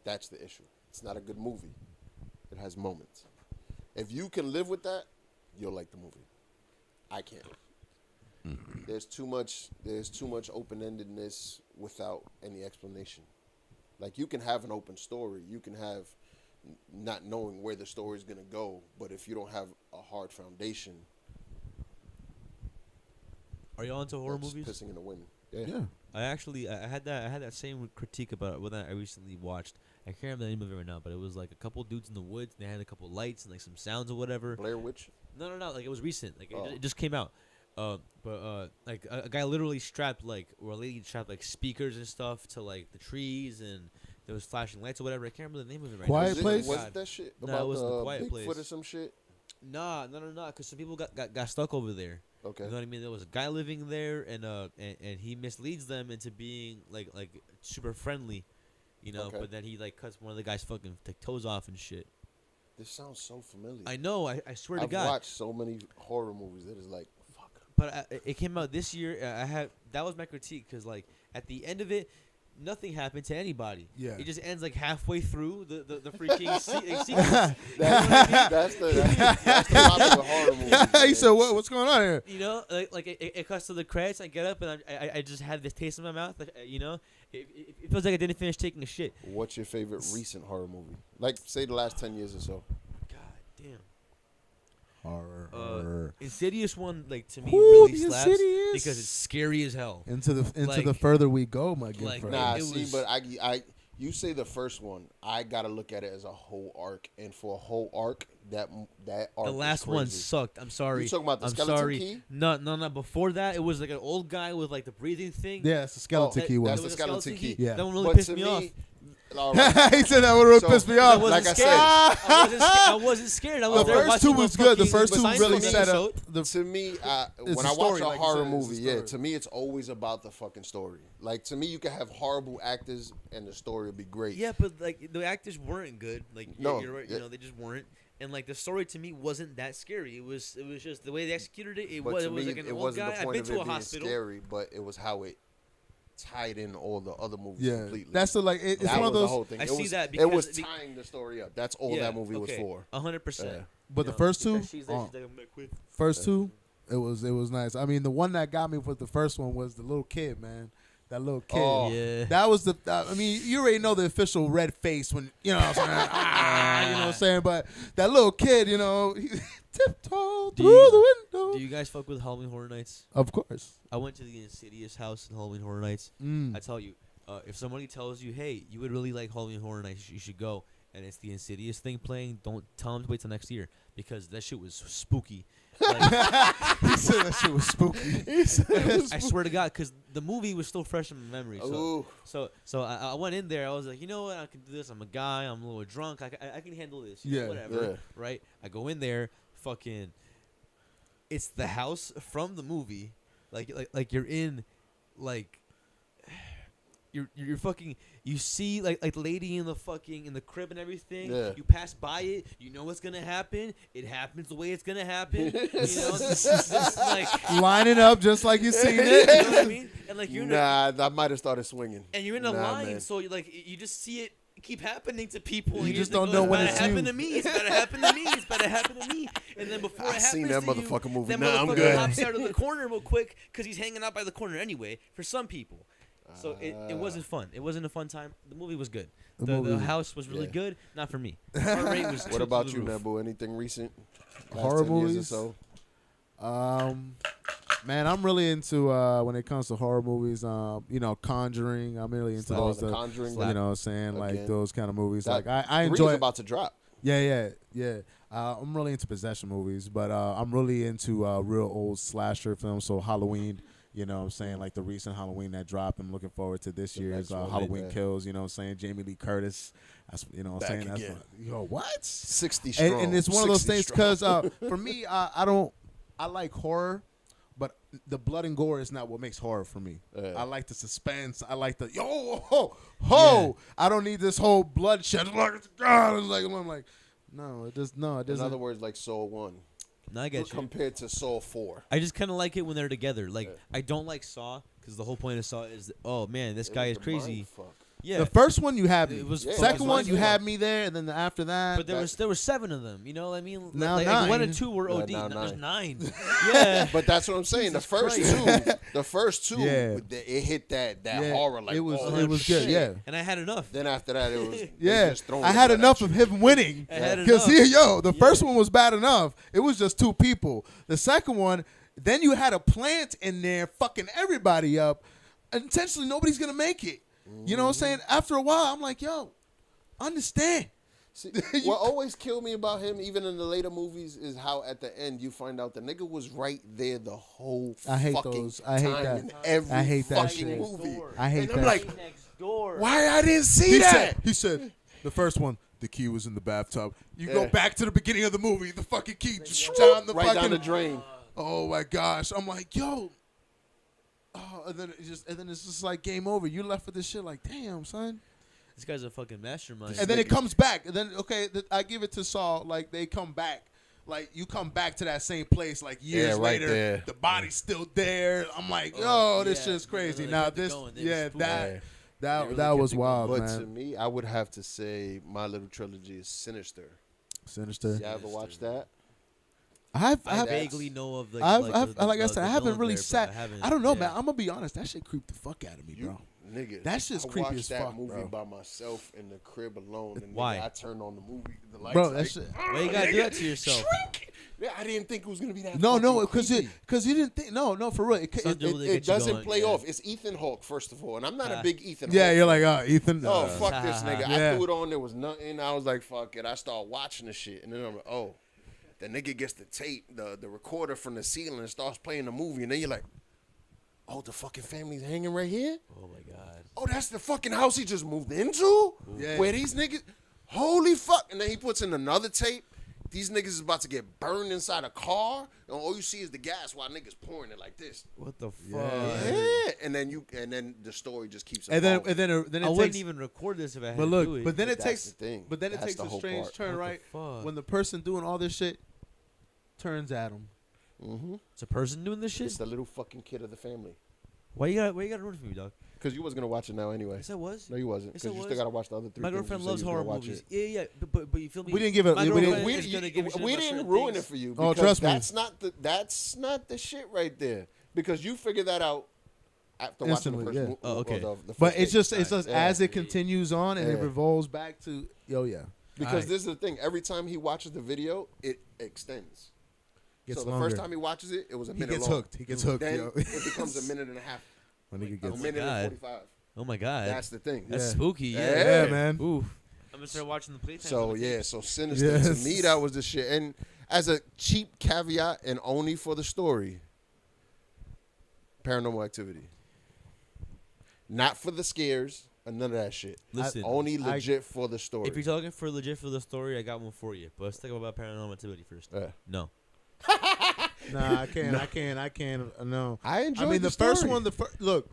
That's the issue. It's not a good movie. It has moments. If you can live with that, you'll like the movie. I can't. There's too much open-endedness without any explanation. Like, you can have an open story. You can have not knowing where the story is going to go, but if you don't have a hard foundation, Are y'all into horror that's movies? pissing in the wind. Yeah. I had that same critique about what I recently watched. I can't remember the name of it right now, but it was like a couple dudes in the woods, and they had a couple lights and like some sounds or whatever. Blair Witch? No, like it was recent. Like Oh. it just came out. Like a guy literally strapped or a lady strapped like speakers and stuff to like the trees, and there was flashing lights or whatever. I can't remember the name of it right Quiet now. Was it- Place? Was it that shit No, it about wasn't the The Quiet Bigfoot Place. or some shit? Nah, because some people got stuck over there. Okay. You know what I mean? There was a guy living there, and he misleads them into being like super friendly, Okay. But then he like cuts one of the guy's fucking toes off and shit. This sounds so familiar. I know. I swear to I've God. watched so many horror movies that is like, fuck. But it came out this year. That was my critique, because like at the end of it, nothing happened to anybody. Yeah. It just ends like halfway through the freaking sequence. That's the problem with horror movies. He man. said, "What's going on here?" You know, like it cuts to the credits. I get up and I just had this taste in my mouth. Like, it feels like I didn't finish taking a shit. What's your favorite recent horror movie? Like, say the last 10 years or so. God damn. Horror. Insidious one, like to me, Woo, really the slaps Insidious. because it's scary as hell. Into the Like- further we go, my good like, friend. Nah, it see, was- but you say the first one. I gotta look at it as a whole arc, and for a whole arc, that arc. The last one crazy. sucked. I'm sorry. You talking about the I'm skeleton sorry. key? No. Before that, it was like an old guy with like the breathing thing. Yeah, it's a skeleton Oh, key one. that's There was the a skeleton key. Yeah. That one really But pissed to me me, off. all right. He said that would have So, pissed me I off. wasn't like I scared. said- I wasn't scared. I was The there first watching two was good. The fucking first two Seinfeld really set up. episode. To me, It's when a I story, watch a like you horror said, it's a movie, yeah, story. to me it's always about the fucking story. Like, to me, you can have horrible actors and the story will be great. Yeah, but like the actors weren't good. Like No, you're right. yeah. They just weren't. And like the story to me wasn't that scary. It was just the way they executed it. But to me, like an it old wasn't guy. the I've point been of to it a being hospital. scary, but it was how it tied in all the other movies Yeah, completely. that's the it's that one of was the those. whole thing. I it see was, that it was because- tying the story up. That's all Yeah, that movie was okay, for. 100%. But the first two, She's there, she's like, I'm back with. first two, it was nice. I mean, the one that got me with the first one was the little kid, man. That little kid. Oh. Yeah. That was the. I mean, you already know the official red face when you know. What I'm saying, you know what I'm saying. But that little kid, he tiptoe Do through you- the window. Do you guys fuck with Halloween Horror Nights? Of course. I went to the Insidious house in Halloween Horror Nights. Mm. I tell you, if somebody tells you, hey, you would really like Halloween Horror Nights, you should go, and it's the Insidious thing playing, don't tell them to wait till next year, because that shit was spooky. Like, He said that shit was spooky. I swear to God, because the movie was still fresh in my memory. Ooh. So I went in there. I was like, you know what? I can do this. I'm a guy. I'm a little drunk. I can handle this. You know, whatever. Yeah. Right? I go in there. Fucking. It's the house from the movie. Like you're in, like. You're fucking. You see like the lady in the crib and everything. Yeah. You pass by it. You know what's gonna happen. It happens the way it's gonna happen. You know, it's like lining up just like you seen it. you know what I mean? And like you're I might have started swinging. and you're in a line, man. so you just see it keep happening to people. You and just think, don't know when it's it's about to happen you. to me. It's about to happen to me. It's about to happen to me. And then before it I happens seen that to motherfucking you, movie. that Nah, I'm motherfucker good. hops out of the corner real quick because he's hanging out by the corner anyway. For some people. So it wasn't fun. It wasn't a fun time. The movie was good. The house was really good. Not for me. The heart rate was What about you, Nebu? Anything recent? Last Horror 10 years or movies? so? Man, I'm really into when it comes to horror movies. You know, Conjuring. I'm really into those. The Conjuring. You know what I'm saying? Like Again. those kind of movies. That- Like I Three's enjoy. about to drop. Yeah. I'm really into possession movies, but I'm really into real old slasher films. So Halloween. You know what I'm saying? Like the recent Halloween that dropped. I'm looking forward to this year's next one, Halloween yeah. Kills. You know what I'm saying? Jamie Lee Curtis. That's you know what I'm saying? Back That's again. what? 60 strong. And it's one of those 60 things strong. because for me, I like horror, but the blood and gore is not what makes horror for me. I like the suspense. I like the ho. Yeah. I don't need this whole bloodshed. I'm like, no, it doesn't. In other words, like Saw 1. No, I get you. Compared to Saw 4. I just kind of like it when they're together. Like I don't like Saw because the whole point of Saw is, oh man, this guy is crazy. Yeah. The first one you had me. It was Second one you mindfuck. had me there, and then after that. But there were 7 of them. You know what I mean? Now like 9. 1 and 2 were Yeah, OD. now Now there's 9. 9. Yeah. But that's what I'm saying. Jesus The first Christ. two, Yeah. it hit that Yeah, horror. Like it was shit. good. Yeah. And I had enough. Then after that, it was Yeah, just throwing I the had blood enough at of you. him winning. I had Because enough. the first one was bad enough. It was just 2 people. The second one, then you had a plant in there fucking everybody up. Intentionally, nobody's gonna make it. You know what I'm saying? After a while, I'm like, yo, understand. See, what always killed me about him, even in the later movies, is how at the end you find out the nigga was right there the whole I hate fucking those. I hate time that. in every I hate that fucking shit. movie. I hate and that I'm like, shit. Next door. why I didn't see that? He said, the first one, the key was in the bathtub. You go back to the beginning of the movie, the fucking key just down the right fucking down the drain. Oh my gosh! I'm like, yo. Oh, and then it's just like game over. You left with this shit like, damn, son. This guy's a fucking mastermind. And then it comes back. And then I give it to Saul. Like they come back. Like you come back to that same place. Like years right later, there. the body's still there. I'm like, yo, this yeah. shit's crazy. Really Now kept it this, going. They yeah, was that really that kept was it going. wild, But to man. me, I would have to say my little trilogy is Sinister. Sinister. You ever watch that? I vaguely know of the. like I said, I haven't really sat. sat. I don't know, man. I'm gonna be honest. That shit creeped the fuck out of me, bro. Nigga, That shit's I creepy watched as that fuck, movie bro. by myself in the crib alone. And Why? Nigga, I turned on the movie, the lights. Bro, like, that shit. Why you gotta do that to yourself? Shrink! Yeah, I didn't think it was gonna be that. No, fucking because creepy. you didn't think. No, for real. It doesn't play off. It's Ethan Hawke, first of all, and I'm not a big Ethan. Yeah, Hawke you're fan. like, Ethan. Oh, fuck this nigga. Yeah. I threw it on. There was nothing. I was like, fuck it. I started watching the shit. And then I'm like, oh, the nigga gets the tape, the recorder from the ceiling and starts playing the movie. And then you're like, oh, the fucking family's hanging right here? Oh my god. Oh, that's the fucking house he just moved into? Yeah. Where these niggas, holy fuck. And then he puts in another tape. These niggas is about to get burned inside a car. And all you see is the gas while niggas pouring it like this. What the fuck? Yeah. And then the story just keeps And then evolving. it I takes. wouldn't even record this if I had But to look, do it. but then it That's takes. the thing. But then it That's takes the a whole strange part. turn, What the right? fuck? When the person doing all this shit turns at him. It's a person doing this shit. It's the little fucking kid of the family. Why you gotta ruin it for me, dog? Because you was going to watch it now anyway. Yes, I was. No, you wasn't. Yes, Because I you was. still got to watch the other 3 My things girlfriend you said loves you was horror gonna watch movies. it. Yeah, but you feel me? We didn't give it. My We girlfriend didn't. is gonna give a shit We about didn't certain ruin things. it for you. Oh, Because trust me. that's not the shit right there. Because you figured that out after watching the Instantly, first yeah. movie. Oh, okay. The first But it's tape. just as it continues on and it Yeah. revolves back to yeah. Because Alright. this is the thing. Every time he watches the video, it extends. Gets so the longer. first time he watches it, it was a He minute gets long. hooked. He gets hooked. Then Yo. it becomes a minute and a half. When nigga A gets minute God. and 45. Oh my god. That's the thing. That's Yeah. spooky. Yeah. Yeah, man. Ooh. I'm gonna start watching the playtime. So yeah, so Sinister Yes. to me that was the shit. And as a cheap caveat and only for the story, Paranormal Activity. Not for the scares or none of that shit. Listen, Only legit for the story. If you're talking for legit for the story, I got one for you. But let's talk about Paranormal Activity first. No. Nah, I can't. No. I enjoyed I mean, the story. first one. Look,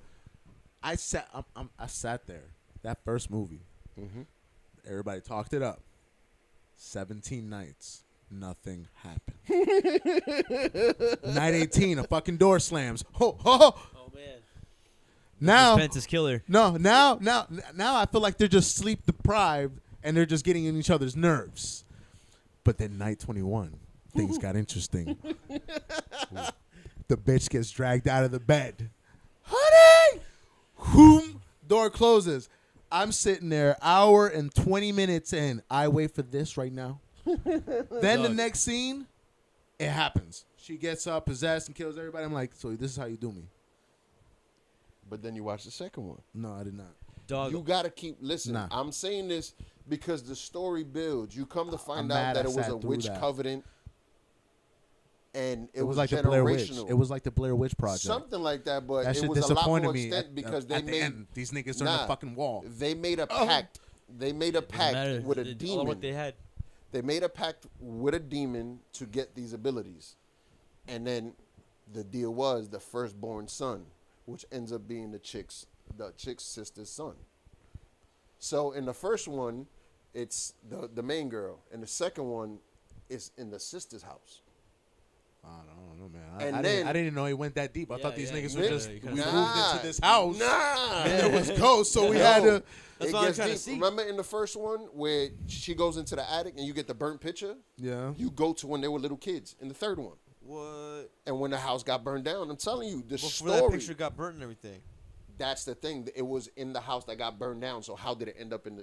I sat there. That first movie. Mm-hmm. Everybody talked it up. 17 nights. Nothing happened. Night 18, a fucking door slams. Ho, ho, ho. Oh man. Now, Suspense is killer. no, now I feel like they're just sleep deprived and they're just getting in each other's nerves. But then night 21, things got interesting. The bitch gets dragged out of the bed. Honey! Whoom! Door closes. I'm sitting there, hour and 20 minutes in. I wait for this right now. Then the next scene, it happens. She gets up, possessed, and kills everybody. I'm like, so this is how you do me. But then you watch the second one. No, I did not. Dog. You gotta keep listen. Nah. I'm saying this because the story builds. You come to find I'm out mad that I it was sat a through witch that. covenant, and it was like the Blair Witch. generational. It was like the Blair Witch Project. Something like that, but That it shit was a lot disappointed more me extent because they at the made end. These niggas on the fucking wall. They made a pact. They made a pact with a All demon. what they had. They made a pact with a demon to get these abilities, and then the deal was the firstborn son, which ends up being the chick's sister's son. So in the first one, it's the main girl, and the second one is in the sister's house. I don't know, man. And I then- didn't even know he went that deep. I thought these niggas were yeah, just you we kinda moved into this house. Nah, And there was ghosts, so we had to. That's it what I'm gets trying to deep. see. Remember in the first one where she goes into the attic and you get the burnt picture? Yeah. You go to when they were little kids in the third one. What? And when the house got burned down, I'm telling you, the Before story. that picture got burnt and everything. That's the thing. It was in the house that got burned down. So how did it end up in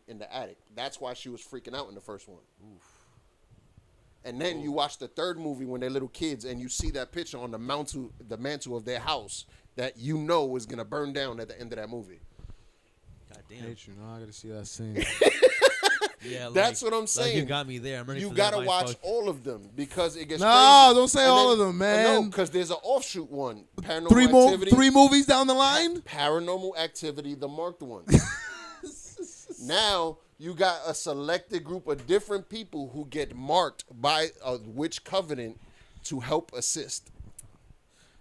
the attic? That's why she was freaking out in the first one. Oof. And then you watch the third movie when they're little kids, and you see that picture on the mantle of their house that you know is gonna burn down at the end of that movie. God I damn. hate you. No, I gotta see that scene. Yeah, That's what I'm saying. Like you got me there. I'm ready You for gotta that watch mindfuck. all of them because it gets No, crazy. don't say And all then- of them, man. No, because there's an offshoot one. Paranormal Activity. Three movies down the line. Paranormal Activity, the marked one. Now you got a selected group of different people who get marked by a witch covenant to help assist.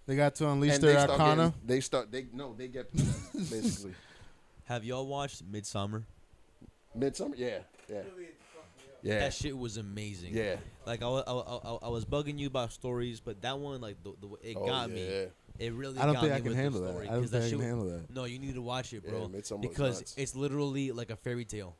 They got to unleash And their they start arcana. they get possessed, basically. Have y'all watched Midsummer? Midsummer, yeah. Yeah. That shit was amazing. Yeah. Like I was bugging you about stories, but that one like it Oh, got yeah. me. It really. I don't got think me I can with the handle that. story, I don't 'cause that think I can shit- handle that. No, you need to watch it, Yeah, bro. Midsommar was Because nuts. it's literally like a fairy tale,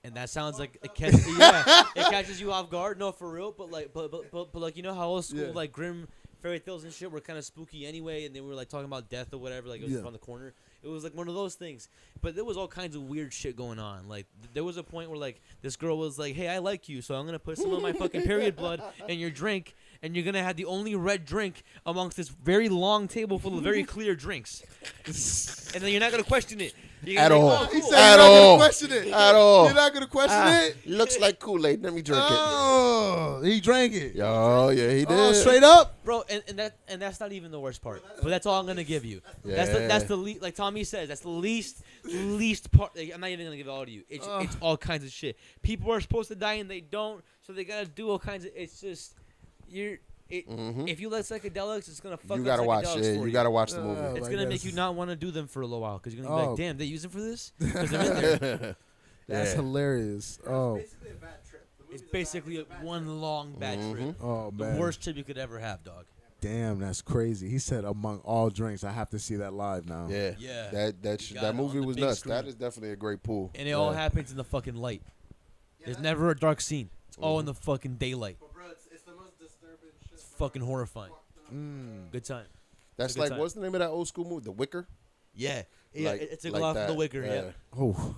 and that sounds like it catches, it catches you off guard. No, for real. But like you know how old school Yeah. like grim fairy tales and shit were kind of spooky anyway, and they were like talking about death or whatever. Like it was Yeah. around the corner. It was like one of those things. But there was all kinds of weird shit going on. Like there was a point where like this girl was like, "Hey, I like you, so I'm gonna put some of my fucking period blood in your drink, and you're gonna have the only red drink amongst this very long table full of very clear drinks, and then you're not gonna question it You're At gonna be all. like, oh, He cool. said At you're not all. gonna question it. At all. You're not gonna question it. Looks like Kool-Aid. Let me drink Oh, he drank it. it. Oh, yeah, he did. Oh, straight up. Bro, and that's not even the worst part. But that's all I'm gonna give you. Yeah. That's the like Tommy says. That's the least part. Like, I'm not even gonna give it all to you. It's all kinds of shit. People are supposed to die and they don't, so they gotta do all kinds of. It's just If you like psychedelics, it's gonna fuck. You gotta up watch psychedelics it. for You gotta watch the Oh, movie. It's I gonna guess. make you not want to do them for a little while because you're gonna be Oh. like, damn, they use them for this. 'Cause they're in there. That's Yeah. hilarious. Oh, Basically a bad trip. The It's movie's a basically bad one long bad trip. oh The man. worst trip you could ever have, dog. Damn, that's crazy. He said among all drinks, I have to see that live now. Yeah. Yeah. That You got that it movie on the was big nuts. screen. That is definitely a great pool. And it all happens in the fucking light. There's never a dark scene. It's all in the fucking daylight. But bro, it's the most disturbing shit. It's fucking horrifying. Good time. That's a good like, time. what's the name of that old school movie? The Wicker? Yeah. Like- It's a like off that. the Wicker, yeah. Oh,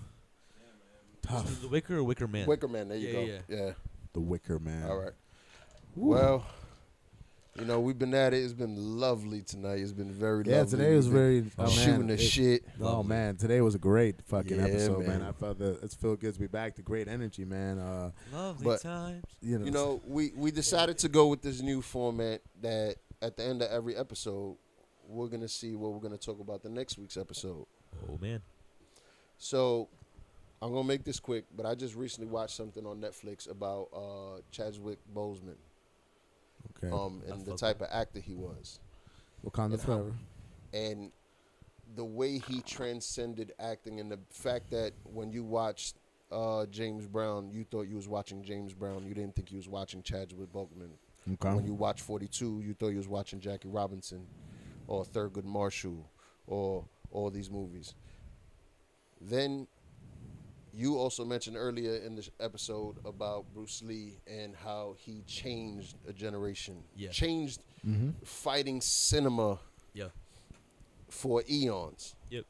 tough. The Wicker or Wicker Man? Wicker Man, there you Yeah, go. Yeah. The Wicker Man. All right. Well, we've been at it. It's been lovely tonight. It's been very Yeah, lovely. today was We've been very shooting man, the it- shit. Oh Lovely. man, today was a great fucking Yeah, episode, man. man. I felt that it's feel good to be back. The great energy, man. Lovely But- times. You know, You know, we decided to go with this new format that at the end of every episode, we're going to see what we're going to talk about the next week's episode. Oh, man. So I'm going to make this quick, but I just recently watched something on Netflix about Chadwick Boseman. Okay. And the type of actor he was. Wakanda forever. And the way he transcended acting, and the fact that when you watched James Brown, you thought you was watching James Brown. You didn't think you was watching Chadwick Boseman. Okay. When you watched 42, you thought you was watching Jackie Robinson or Thurgood Marshall or all these movies. Then you also mentioned earlier in this episode about Bruce Lee and how he changed a generation. Yeah. Changed fighting cinema for eons. Yep.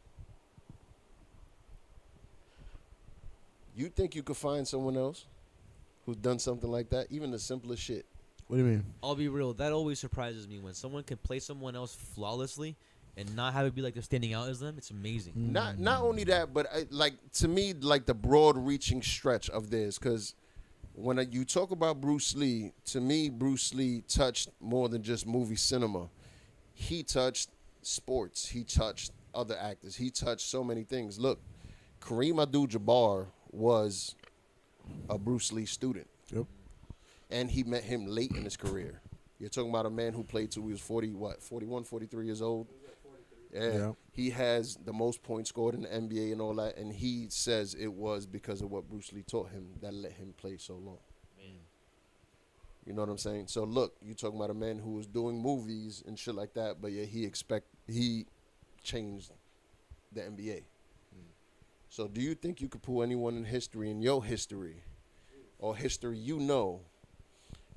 You think you could find someone else who's done something like that? Even the simplest shit. What do you mean? I'll be real. That always surprises me when someone can play someone else flawlessly and not have it be like they're standing out as them. It's amazing. Not only that, but to me, like the broad reaching stretch of this, because when you talk about Bruce Lee, to me, Bruce Lee touched more than just movie cinema. He touched sports. He touched other actors. He touched so many things. Look, Kareem Abdul-Jabbar was a Bruce Lee student. Yep. And he met him late in his career. You're talking about a man who played till he was 41, 43 years old? Yeah. He has the most points scored in the NBA and all that, and he says it was because of what Bruce Lee taught him that let him play so long. Man. You know what I'm saying? So look, you're talking about a man who was doing movies and shit like that, but yeah, he changed the NBA. So do you think you could pull anyone in history, in your history, or history you know,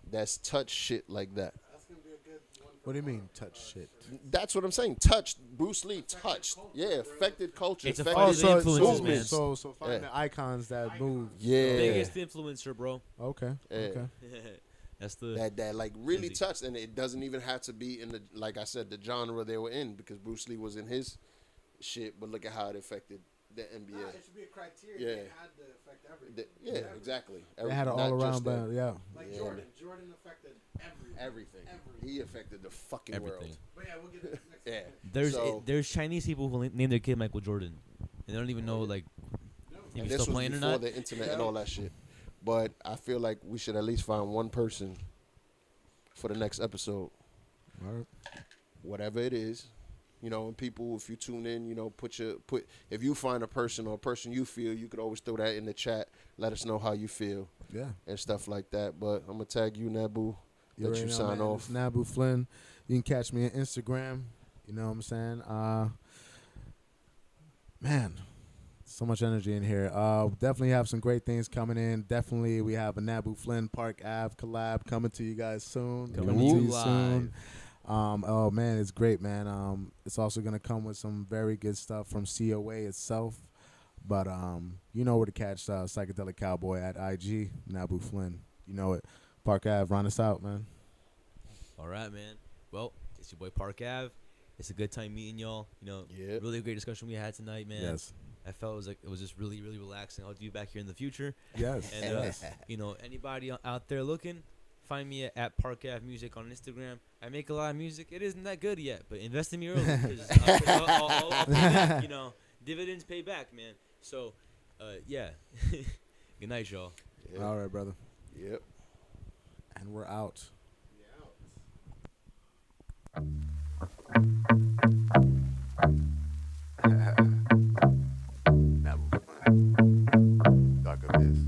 that's touched shit like that? What do you mean, touch shit? That's what I'm saying. Touched. Bruce Lee touched. Yeah, affected culture. It's affected influences, man. So find the icons that move. Yeah. Biggest influencer, bro. Okay. Yeah. Okay. That's the That like really Easy. touched, and it doesn't even have to be in the, like I said, the genre they were in, because Bruce Lee was in his shit, but look at how it affected the NBA. Nah, it should be a criteria. Yeah. It had to affect everything. Yeah, exactly. They had an Not all around just band, yeah. Like Yeah. Jordan affected everything. everything. He affected the fucking everything. world. But yeah, we'll get to this next Yeah. segment. There's Chinese people who name their kid Michael Jordan, and they don't even know like if And he's this still was playing or before not. the internet and all that shit. But I feel like we should at least find one person for the next episode. All right. Whatever it is. You know, and people, if you tune in, you know, if you find a person or a person you feel, you could always throw that in the chat. Let us know how you feel. Yeah. And stuff like that. But I'm going to tag you, Nabu. You Let already you know, sign man. off. It's Nabu Flynn. You can catch me on Instagram. You know what I'm saying? Man, so much energy in here. Definitely have some great things coming in. Definitely we have a Nabu Flynn Park Ave collab coming to you guys soon. Coming to you live. soon. Oh man, it's great, man. It's also gonna come with some very good stuff from COA itself. But you know where to catch Psychedelic Cowboy at IG, Nabu Flynn. You know it. Park Ave, run us out, man. All right, man. Well, it's your boy Park Ave. It's a good time meeting y'all. You know, Yep. really great discussion we had tonight, man. Yes. I felt it was just really, really relaxing. I'll do you back here in the future. Yes. And you know, anybody out there looking, find me at Park Ave Music on Instagram. I make a lot of music. It isn't that good yet, but invest in me early because I'll pay back, you know, dividends pay back, man. So, yeah. Good night, y'all. Yep. All right, brother. Yep. And we're out. Dark Abyss.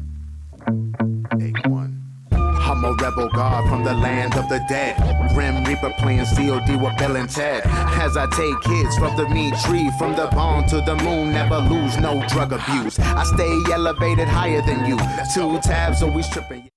A1. I'm a rebel god from the land of the dead. Grim Reaper playing COD with Bill and Ted. As I take kids from the meat tree, from the barn to the moon, never lose no drug abuse. I stay elevated higher than you. 2 tabs always tripping.